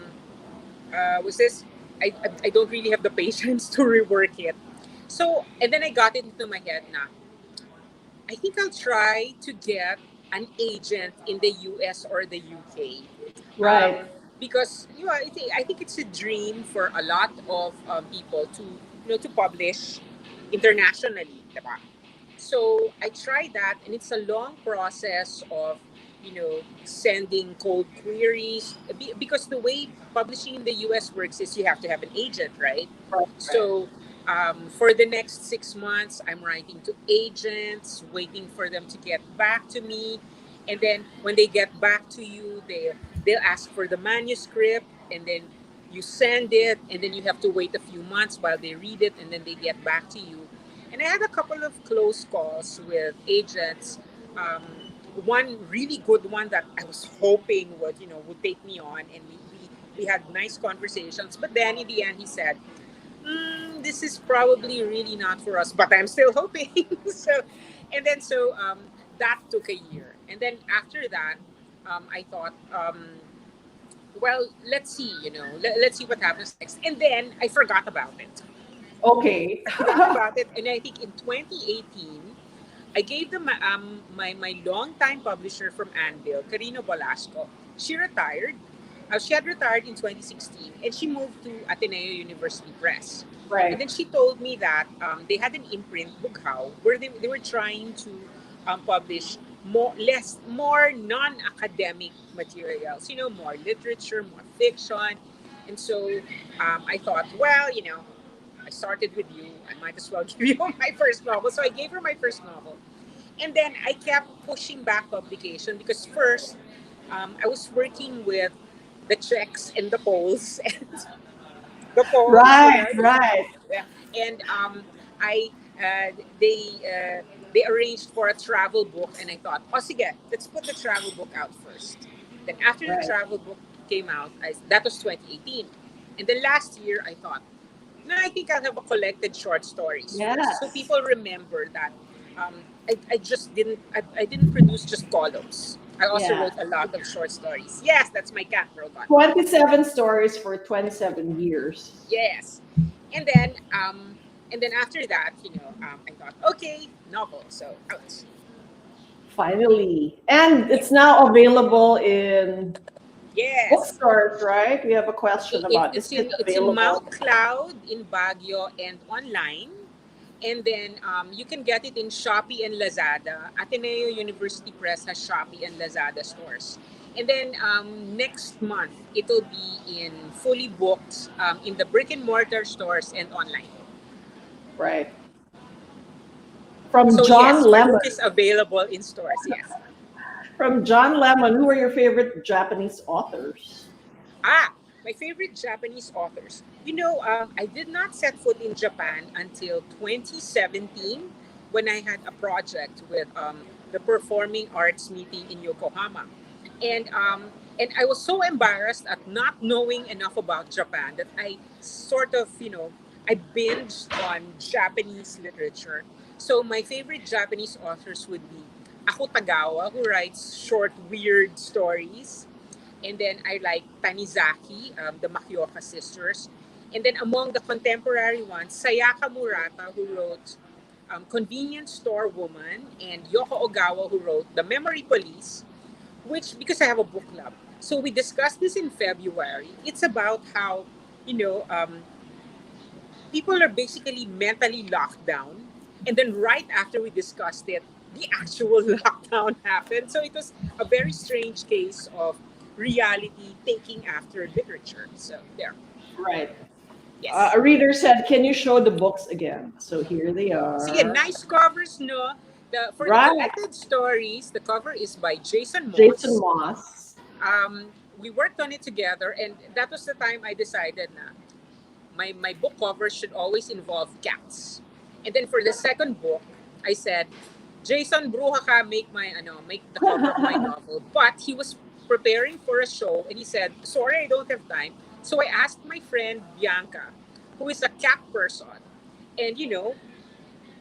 was this I don't really have the patience to rework it. So and then I got it into my head now. I think I'll try to get an agent in the US or the UK. Right. Because I think it's a dream for a lot of people to to publish internationally, diba? So I tried that, and it's a long process of sending cold queries because the way publishing in the US works is you have to have an agent, right? Right. Right. So for the next 6 months, I'm writing to agents, waiting for them to get back to me, and then when they get back to you, they'll ask for the manuscript, and then you send it, and then you have to wait a few months while they read it, and then they get back to you. And I had a couple of close calls with agents. Um, One really good one that I was hoping would take me on, and we had nice conversations. But then in the end, he said, "This is probably really not for us." But I'm still hoping. So that took a year, and then after that, I thought, well, let's see, let's see what happens next. And then I forgot about it. Okay. I forgot about it, and I think in 2018, I gave them my longtime publisher from Anvil, Carino Bolasco. She retired. She had retired in 2016, and she moved to Ateneo University Press. And Right. then she told me that they had an imprint, Bughaw, where they were trying to publish more non-academic materials, more literature, more fiction. And so I thought, well, I started with you. I might as well give you my first novel. So I gave her my first novel. And then I kept pushing back publication because first I was working with the Czechs and the Poles and the Poles, Right. Right. yeah. And I they arranged for a travel book, and I thought, oh, sige, let's put the travel book out first. Then after the Right. travel book came out, that was 2018. And then last year, I thought, no, I think I'll have a collected short stories first, so Yes. people remember that I just didn't produce just columns. I also Yeah. wrote a lot of short stories. Yes, that's my cat robot. 27 stories for 27 years. Yes, and then after that, I thought, okay, novel. So ouch. Finally. And it's now available in Yes, bookstores, right? We have a question about, is it it's in available? Mount Cloud, in Baguio, and online. And then you can get it in Shopee and Lazada. Ateneo University Press has Shopee and Lazada stores. And then next month, it'll be in fully booked in the brick and mortar stores and online. Right. From So John yes, my Lemon. book is available in stores. Yes. From John Lemon, who are your favorite Japanese authors? My favorite Japanese authors. I did not set foot in Japan until 2017 when I had a project with the Performing Arts meeting in Yokohama. And I was so embarrassed at not knowing enough about Japan that I sort of, I binged on Japanese literature. So my favorite Japanese authors would be Ako Tagawa, who writes short, weird stories. And then I like Tanizaki, the Makioka sisters. And then among the contemporary ones, Sayaka Murata, who wrote Convenience Store Woman, and Yoko Ogawa, who wrote The Memory Police, which, because I have a book club. So we discussed this in February. It's about how, you know, um, people are basically mentally locked down. And then right after we discussed it, the actual lockdown happened. So it was a very strange case of reality taking after literature. So there. Right. Yes. A reader said, "Can you show the books again?" So here they See, are. nice covers, no? For the Right. collected stories, the cover is by Jason Jason Moss. Moss. We worked on it together, and that was the time I decided na my book covers should always involve cats. And then for the second book, I said, Jason Bruja ka, make the cover of my novel. But he was preparing for a show and he said, sorry, I don't have time. So I asked my friend Bianca, who is a cat person. And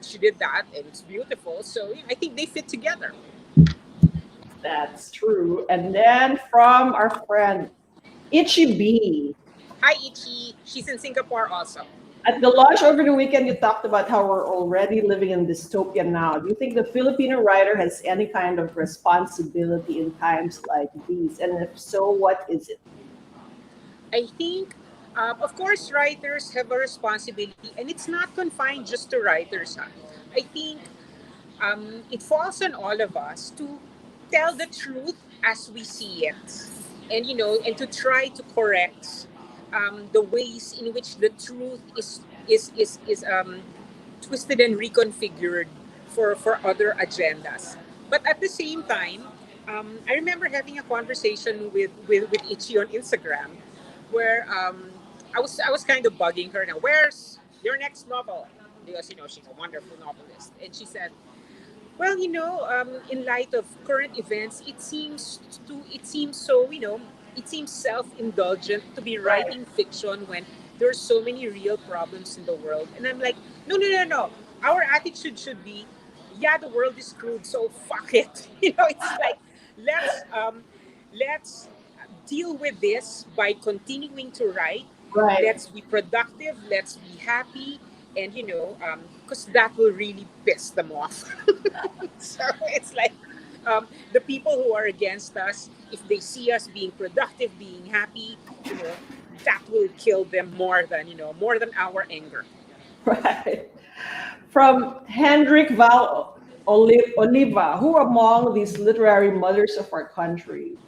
she did that and it's beautiful. So I think they fit together. That's true. And then from our friend Itchy B. Hi Ichi, she's in Singapore also. At the launch over the weekend, you talked about how we're already living in dystopia now. Do you think the Filipino writer has any kind of responsibility in times like these? And if so, what is it? I think, of course, writers have a responsibility, and it's not confined just to writers. Huh? I think it falls on all of us to tell the truth as we see it, and and to try to correct the ways in which the truth is twisted and reconfigured for other agendas. But at the same time, I remember having a conversation with Ichi on Instagram where I was kind of bugging her now. Where's your next novel? Because she's a wonderful novelist, and she said, well, in light of current events, it seems so, it seems self-indulgent to be Right, writing fiction when there are so many real problems in the world. And I'm like, no, no, no, no. Our attitude should be, yeah, the world is screwed, so fuck it. It's like let's deal with this by continuing to write. right, Let's be productive. Let's be happy, and because that will really piss them off. So it's like the people who are against us, if they see us being productive, being happy, you know, that will kill them more than our anger. right. From Hendrik Val Oliva, who among these literary mothers of our country?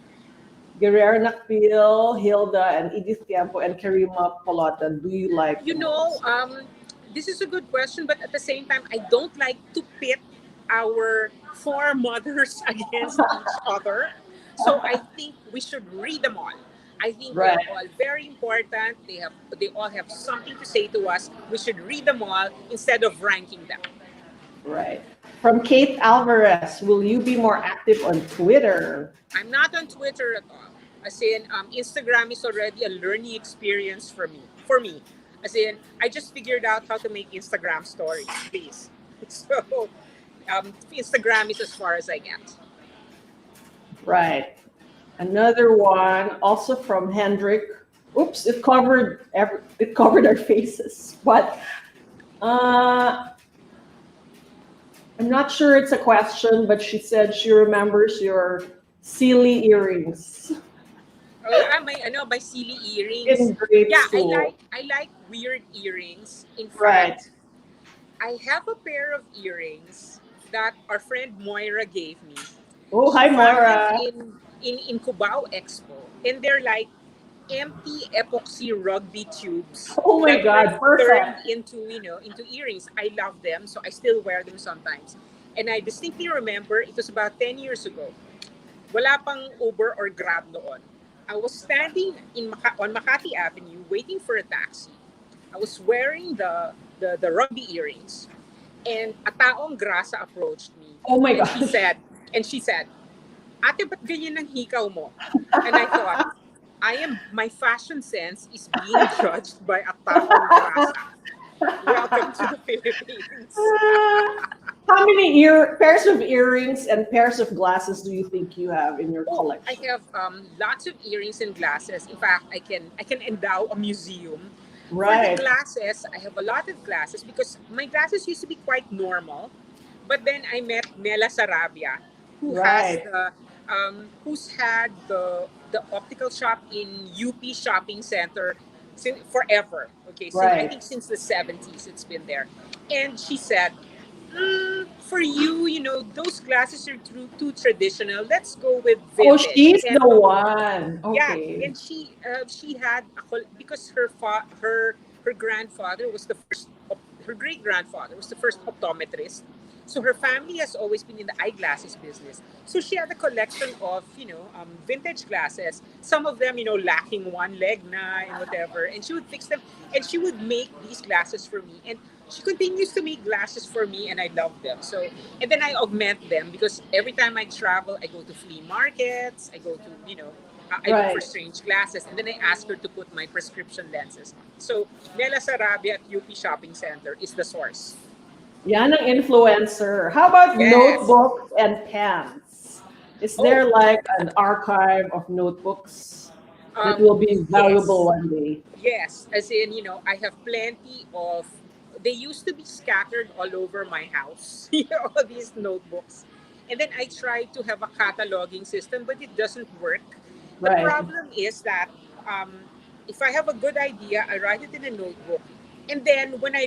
Guerrero Nakpil, Hilda, and Edith Tiempo, and Karima Polota, do you like You the know, most? um, this is a good question, but at the same time, I don't like to pit our four mothers against each other. So I think we should read them all. I think they Right, are all very important. They all have something to say to us. We should read them all instead of ranking them. right. From Kate Alvarez, will you be more active on Twitter? I'm not on Twitter at all. As in, Instagram is already a learning experience for me. As in, I just figured out how to make Instagram stories. Please, so Instagram is as far as I get. Right. Another one, also from Hendrik. Oops, it covered our faces, but uh, I'm not sure it's a question. But she said she remembers your silly earrings I know my silly earrings. in grade Yeah, I school. like I like weird earrings. In Right. fact, I have a pair of earrings that our friend Moira gave me. Oh, She hi, found them Moira. in Cubao Expo, and they're like empty epoxy rugby tubes Oh my that were God, turned perfect. into earrings. I love them, so I still wear them sometimes. And I distinctly remember it was about 10 years ago. Wala pang Uber or Grab noon. I was standing on Makati Avenue waiting for a taxi. I was wearing the rugby earrings, and a taong grasa approached me, Oh my and she gosh. said, Ate, ba't ganyan ang hikaw mo? And I thought, my fashion sense is being judged by a taong grasa. Welcome to the Philippines. How many pairs of earrings and pairs of glasses do you think you have in your Oh, I collection? have lots of earrings and glasses. In fact, I can endow a museum. For the Right, glasses, I have a lot of glasses because my glasses used to be quite normal. But then I met Mela Sarabia, right, who's had the optical shop in UP Shopping Center since forever. Okay, since I right. think since the 70s it's been there. And she said, for you, those glasses are too traditional. Let's go with Oh, vintage. she's the one. Yeah, Okay. and she had because her grandfather was the first her great grandfather was the first optometrist, So her family has always been in the eyeglasses business. So she had a collection of, vintage glasses. Some of them, lacking one leg na and whatever. And she would fix them, and she would make these glasses for me. And she continues to make glasses for me, and I love them. So, and then I augment them because every time I travel, I go to flea markets. I go to, I look for Right. strange glasses, and then I ask her to put my prescription lenses on. So Nella Sarabia at UP Shopping Center is the source. Yan ang influencer. How about Yes. notebooks and pens? Is Oh, there like an archive of notebooks that will be valuable yes. one day? Yes. As in, I have plenty of, they used to be scattered all over my house, all these notebooks. And then I tried to have a cataloging system, but it doesn't work. The Right. problem is that um, if I have a good idea, I write it in a notebook. And then when I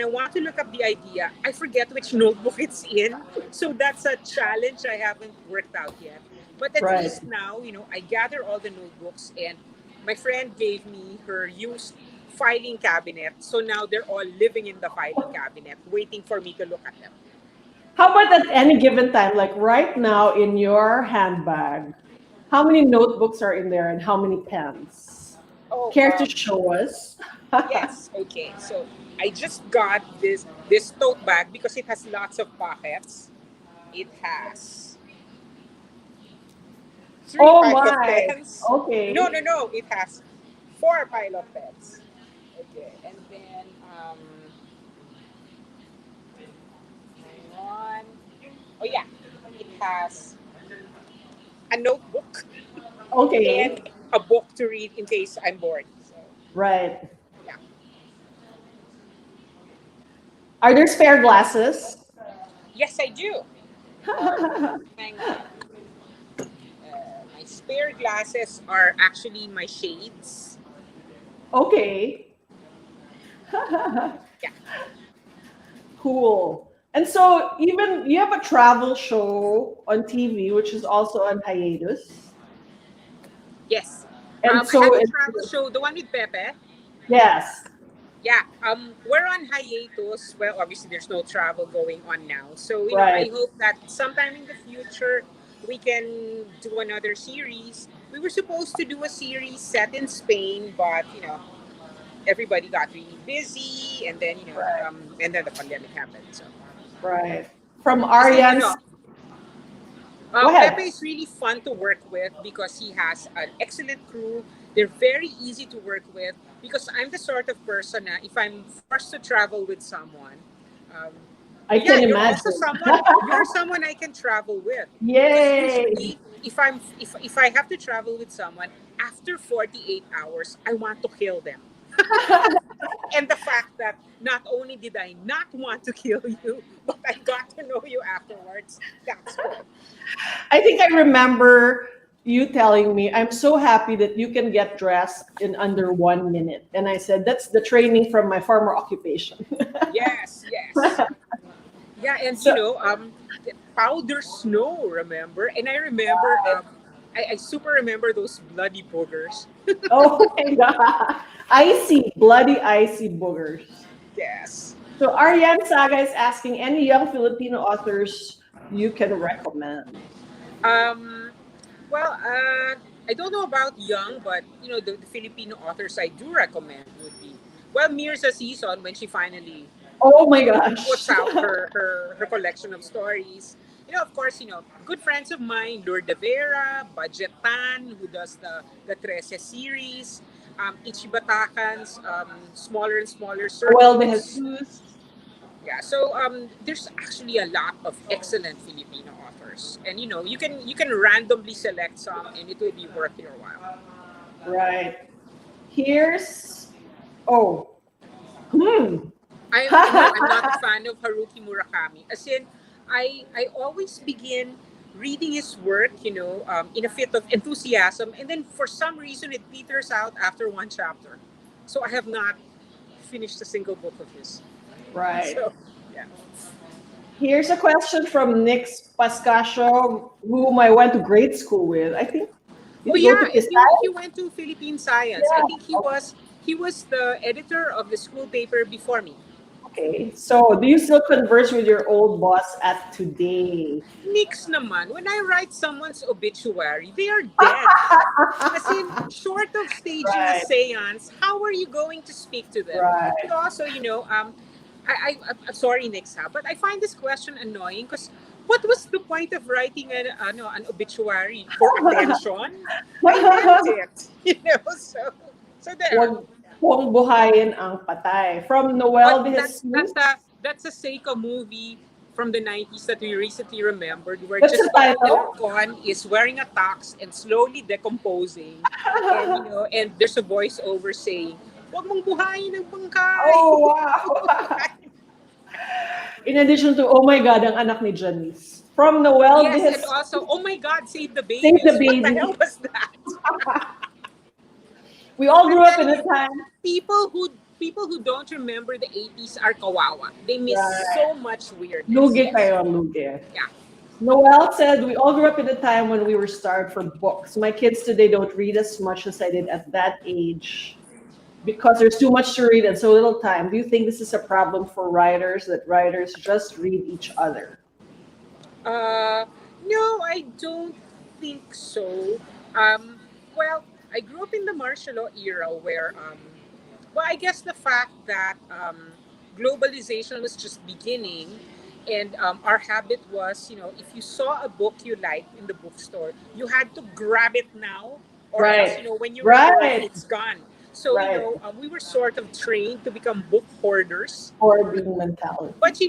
want to look up the idea, I forget which notebook it's in. So that's a challenge I haven't worked out yet. But at Right. least now, I gather all the notebooks, and my friend gave me her used filing cabinet. So now they're all living in the filing cabinet, waiting for me to look at them. How about at any given time, like right now in your handbag, how many notebooks are in there and how many pens? Oh, Care to show us? yes. Okay. So I just got this tote bag because it has lots of pockets. It has three Oh pile of my. pens. No, Okay. no, no. It has four pile of pens. Okay, and then hang on. Oh yeah, it has a notebook and Okay. a book to read in case I'm bored. So Right. yeah. Are there spare glasses? Yes, I do. Hang on. My spare glasses are actually my shades. Okay. Yeah. Cool. And so even you have a travel show on TV, which is also on hiatus. Yes. And I have so a it, travel show, the one with Pepe. yes. Yeah, we're on hiatus. Well, obviously, there's no travel going on now. So, I Right. hope that sometime in the future we can do another series. We were supposed to do a series set in Spain, but everybody got really busy, and then Right. the pandemic happened. So, Right. From as in, Ariane's, go Pepe ahead. is really fun to work with because he has an excellent crew. They're very easy to work with because I'm the sort of person na if I'm forced to travel with someone, um, I yeah, can you're also imagine. someone I can travel with because Yay. usually if I have to travel with someone after 48 hours, I want to kill them. And the fact that not only did I not want to kill you, but I got to know you afterwards, that's good. I think I remember you telling me, I'm so happy that you can get dressed in under 1 minute. And I said, that's the training from my former occupation. Yes, yes. Yeah, and So, the powder snow, remember? And I remember, I super remember those bloody boogers. oh my God. Icy, bloody icy boogers. Yes. So Ariane Saga is asking any young Filipino authors you can recommend. Um, I don't know about young, but the Filipino authors I do recommend would be Myrza Sison when she finally Oh my gosh. puts out her collection of stories. Of course, good friends of mine, Lourdes Vera, Budget Tan, who does the Trece series, Ichibatakan's Smaller and Smaller Well, the Circles. Jesus. Yeah, so there's actually a lot of excellent Filipino authors, and you can randomly select some, and it will be worth your while. Right. Here's, oh, hmm. I'm not a fan of Haruki Murakami. As in, I always begin reading his work, in a fit of enthusiasm, and then for some reason it peters out after one chapter. So I have not finished a single book of his. Right. So yeah. Here's a question from Nick Pascasio, whom I went to grade school with. I think, did Oh you go to yeah, and he Pisay? went to Philippine Science. I Yeah. think he was the editor of the school paper before me. Okay. So, do you still converse with your old boss at today? Nix naman, when I write someone's obituary, they are dead. As in, short of staging a Right. seance, how are you going to speak to them? And Right. also, I'm sorry, Nix, but I find this question annoying because what was the point of writing an obituary for attention? I meant it, so there. Wag pong buhayin ang patay. From But Noel de that's Jesus. that's a Seiko movie from the 90s that we recently remembered, where What's the Jessica title? is wearing a tux and slowly decomposing, and and there's a voiceover saying, "Huwag mong buhayin ng bangkay." Oh, wow. In addition to, oh my God, ang anak ni Janice. From Noel de Yes, and Jesus. also, oh my God, save the Save the babies. What the hell baby. was that? We all I'm grew up in telling a you, time. people who don't remember the 80s are kawawa. They miss Right. so much weirdness. Lugi Yes. kayo, lugi. Yeah. Noel said, we all grew up in a time when we were starved for books. My kids today don't read as much as I did at that age because there's too much to read and so little time. Do you think this is a problem for writers, that writers just read each other? Uh, no, I don't think so. Um, well, I grew up in the martial law era where, well, I guess the fact that globalization was just beginning, and our habit was, if you saw a book you liked in the bookstore, you had to grab it now, or else, Right. when you realize Right. it's gone. So, Right. we were sort of trained to become book hoarders. Hoarding mentality. But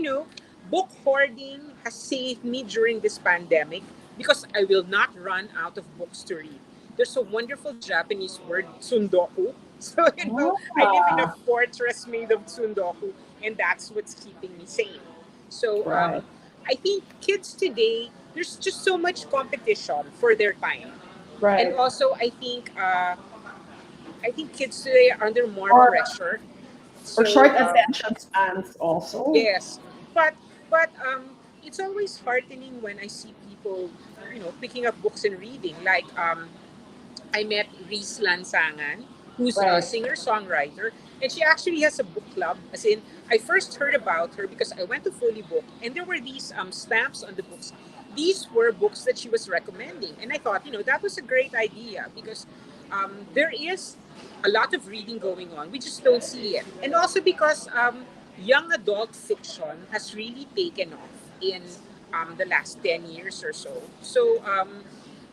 book hoarding has saved me during this pandemic because I will not run out of books to read. There's a wonderful Japanese word, tsundoku. So, I live in a Ah, fortress made of tsundoku, and that's what's keeping me sane. So, right. I think kids today, there's just so much competition for their time. And Right. also, I think kids today are under more Or pressure. or short So, attention spans also. yes, but it's always heartening when I see people, picking up books and reading. Like I met Reese Lansangan, who's a Right. singer-songwriter, and she actually has a book club. As in, I first heard about her because I went to Fully Book, and there were these stamps on the books. These were books that she was recommending, and I thought, that was a great idea because there is a lot of reading going on. We just don't see it, and also because young adult fiction has really taken off in the last 10 years or so. So um,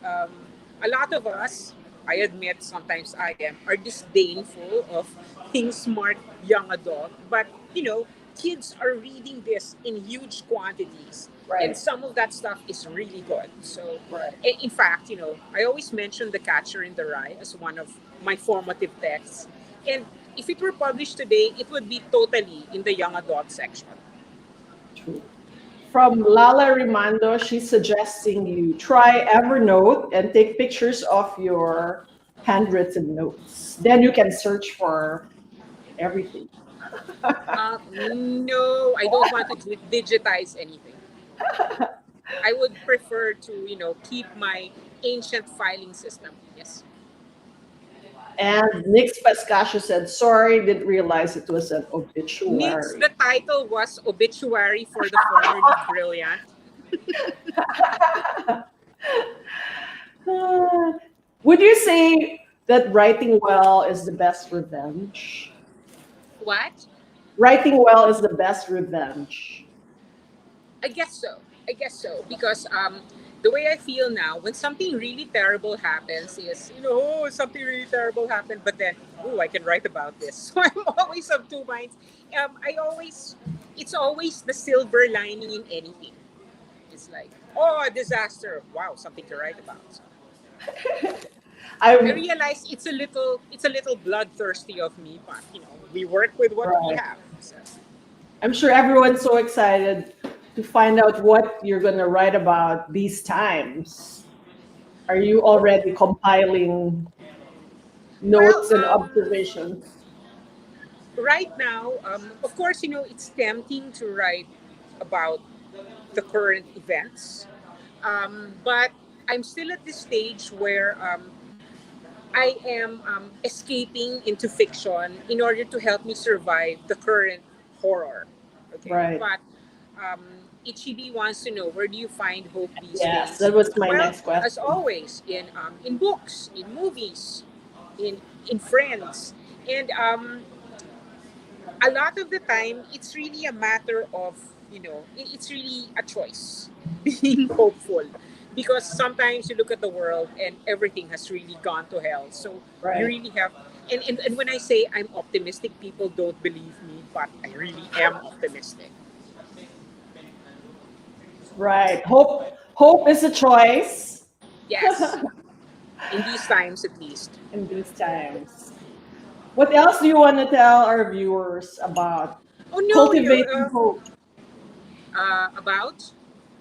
a lot of us, I admit sometimes I am, are disdainful of being smart young adult. But, kids are reading this in huge quantities. And Right. some of that stuff is really good. So, Right. in fact, I always mention The Catcher in the Rye as one of my formative texts. And if it were published today, it would be totally in the young adult section. True. From Lala Rimando, she's suggesting you try Evernote and take pictures of your handwritten notes. Then you can search for everything. No, I don't want to digitize anything. I would prefer to, keep my ancient filing system. Yes. And Nick Pascasio said, sorry, didn't realize it was an Nix, obituary. the title was Obituary for the Formerly Brilliant. Ah, would you say that writing well is the best revenge? What? Writing well is the best revenge. I guess so. I guess so. Because the way I feel now, when something really terrible happens, is, oh, something really terrible happened, but then, oh, I can write about this. So I'm always of two minds. It's always the silver lining in anything. It's like, oh, a disaster. Wow, something to write about. I I'm realize it's a little bloodthirsty of me, but we work with what we right. have. So. I'm sure everyone's so excited to find out what you're going to write about these times. Are you already compiling Well, notes and observations? right now, of course, it's tempting to write about the current events, but I'm still at this stage where I am escaping into fiction in order to help me survive the current horror. Okay, Right. but um, Ichibi wants to know, where do you find hope these Yes, days? that was my Well, next as question. always, in books, in movies, in friends, and a lot of the time it's really a matter of, it's really a choice being hopeful, because sometimes you look at the world and everything has really gone to hell, so you Right. really have. And when I say I'm optimistic, people don't believe me, but I really am optimistic. Right. Hope is a choice Yes, in these times at least. in these times. What else do you want to tell our viewers about Oh no, cultivating hope? about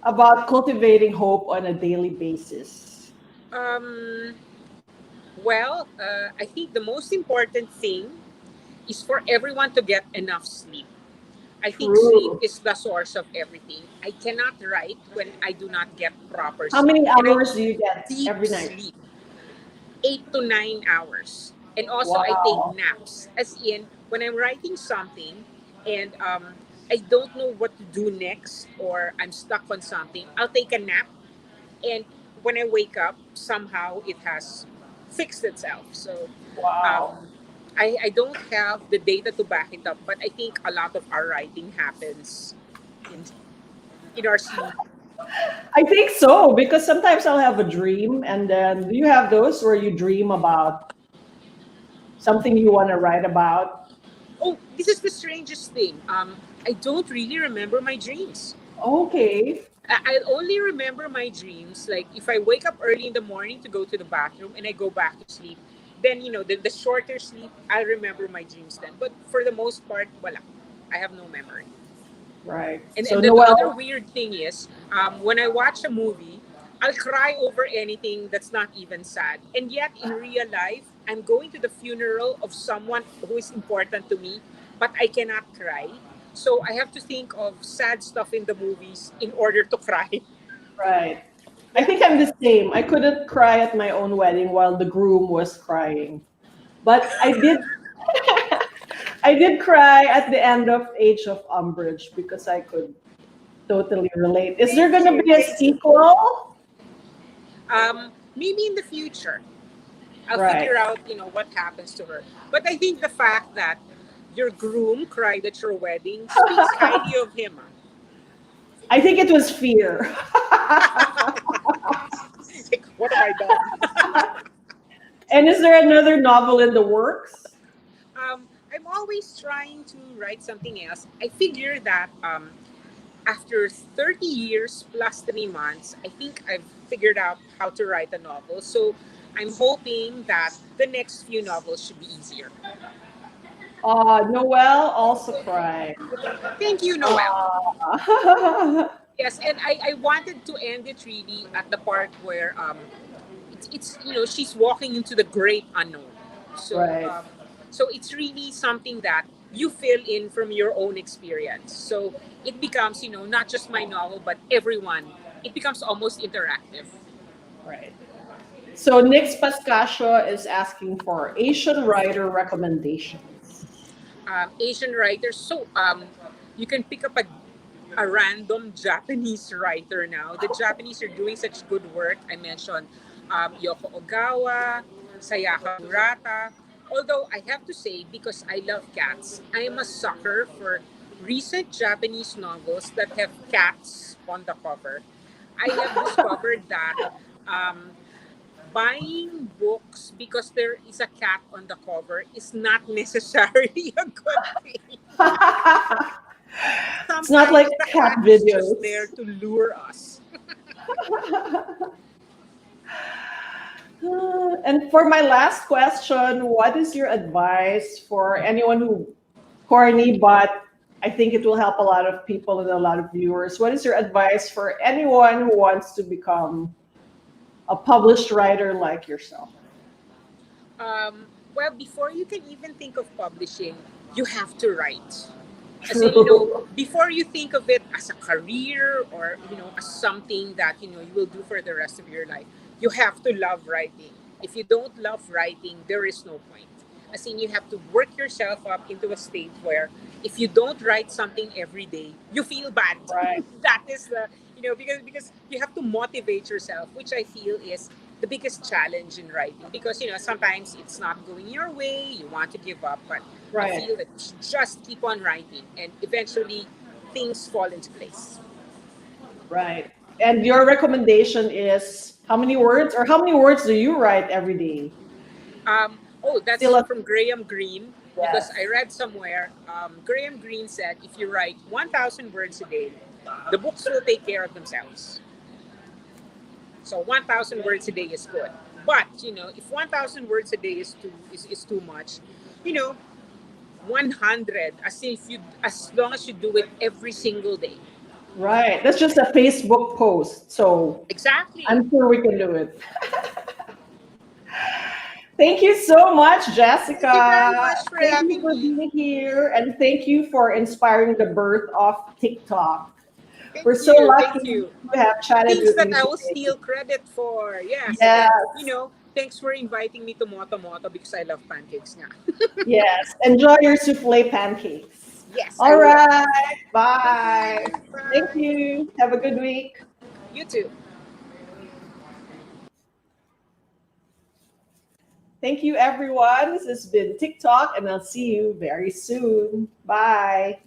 About cultivating hope on a daily basis. um well, I think the most important thing is for everyone to get enough sleep. I think sleep True. is the source of everything. I cannot write when I do not get proper How sleep. many And I hours do mean you get deep every night? sleep, 8 to 9 hours. And also, I take Wow. naps. As in, when I'm writing something and I don't know what to do next, or I'm stuck on something, I'll take a nap. And when I wake up, somehow it has fixed itself. So Wow. um, I don't have the data to back it up, but I think a lot of our writing happens in in our sleep. I think so because sometimes I'll have a dream, and then do you have those where you dream about something you want to write about? Oh, this is the strangest thing. I don't really remember my dreams. Okay. I only remember my dreams like if I wake up early in the morning to go to the bathroom and I go back to sleep. Then the shorter sleep, I remember my dreams then. But for the most part, wala. I have no memory. Right. And So then the other Noel, weird thing is, when I watch a movie, I'll cry over anything that's not even sad. And yet, in real life, I'm going to the funeral of someone who is important to me, but I cannot cry. So I have to think of sad stuff in the movies in order to cry. right. I Yeah. think I'm the same. I couldn't cry at my own wedding while the groom was crying. But I did cry at the end of Age of Umbrage because I could totally relate. Is there Thank gonna you. be a Thank you. sequel? Maybe in the future, I'll Right. figure out, what happens to her. But I think the fact that your groom cried at your wedding speaks highly of him. I think it was fear. Like, what have I done? And is there another novel in the works? I'm always trying to write something else. I figure that after 30 years plus 3 months, I think I've figured out how to write a novel. So I'm hoping that the next few novels should be easier. Noel also cried. Thank you, Noel. Uh, Yes, and I wanted to end it really at the part where it's she's walking into the great unknown. So right, so it's really something that you fill in from your own experience. So it becomes not just my novel but everyone. It becomes almost interactive. right. So Nix Pascasio is asking for Asian writer recommendations. Asian writers. So you can pick up a random Japanese writer now. The Japanese are doing such good work. I mentioned Yoko Ogawa, Sayaka Murata. Although I have to say, because I love cats, I am a sucker for recent Japanese novels that have cats on the cover. I have discovered that um, buying books because there is a cat on the cover is not necessarily a good thing. It's not like Sometimes the cat cat is just there videos. to lure us. And for my last question, what is your advice for anyone who corny, but I think it will help a lot of people and a lot of viewers. What is your advice for anyone who wants to become a published writer like yourself? Well, before you can even think of publishing, you have to write. As in, True. before you think of it as a career or, as something that, you will do for the rest of your life, you have to love writing. If you don't love writing, there is no point. As in, you have to work yourself up into a state where if you don't write something every day, you feel bad. Right. That is the, because you have to motivate yourself, which I feel is the biggest challenge in writing, because sometimes it's not going your way, you want to give up, but I Right. feel that you should just keep on writing and eventually things fall into place. Right. And your recommendation is how many words, or how many words do you write every day? Oh, Still that's a from Graham Greene, because I yes. read somewhere Graham Greene said if you write 1,000 words a day, the books will take care of themselves. So 1,000 words a day is good. But if 1,000 words a day is too much, you know, 100, as long as you do it every single day. Right. That's just a Facebook post. So Exactly. I'm sure we can do it. Thank you so much, Thank you very Jessica. much for Thank you having for me. being here, and thank you for inspiring the birth of TikTok. Thank We're so you. Thank lucky you. to have chatted Things with that you I will today. steal credit for. Yes. And, Yes, thanks for inviting me to Moto Moto because I love pancakes now. yes. Enjoy your souffle pancakes. Yes, I All will. right. Thank Bye. you. Thank Bye. you. Have a good week. You too. Thank you, everyone. This has been TikTok, and I'll see you very soon. Bye.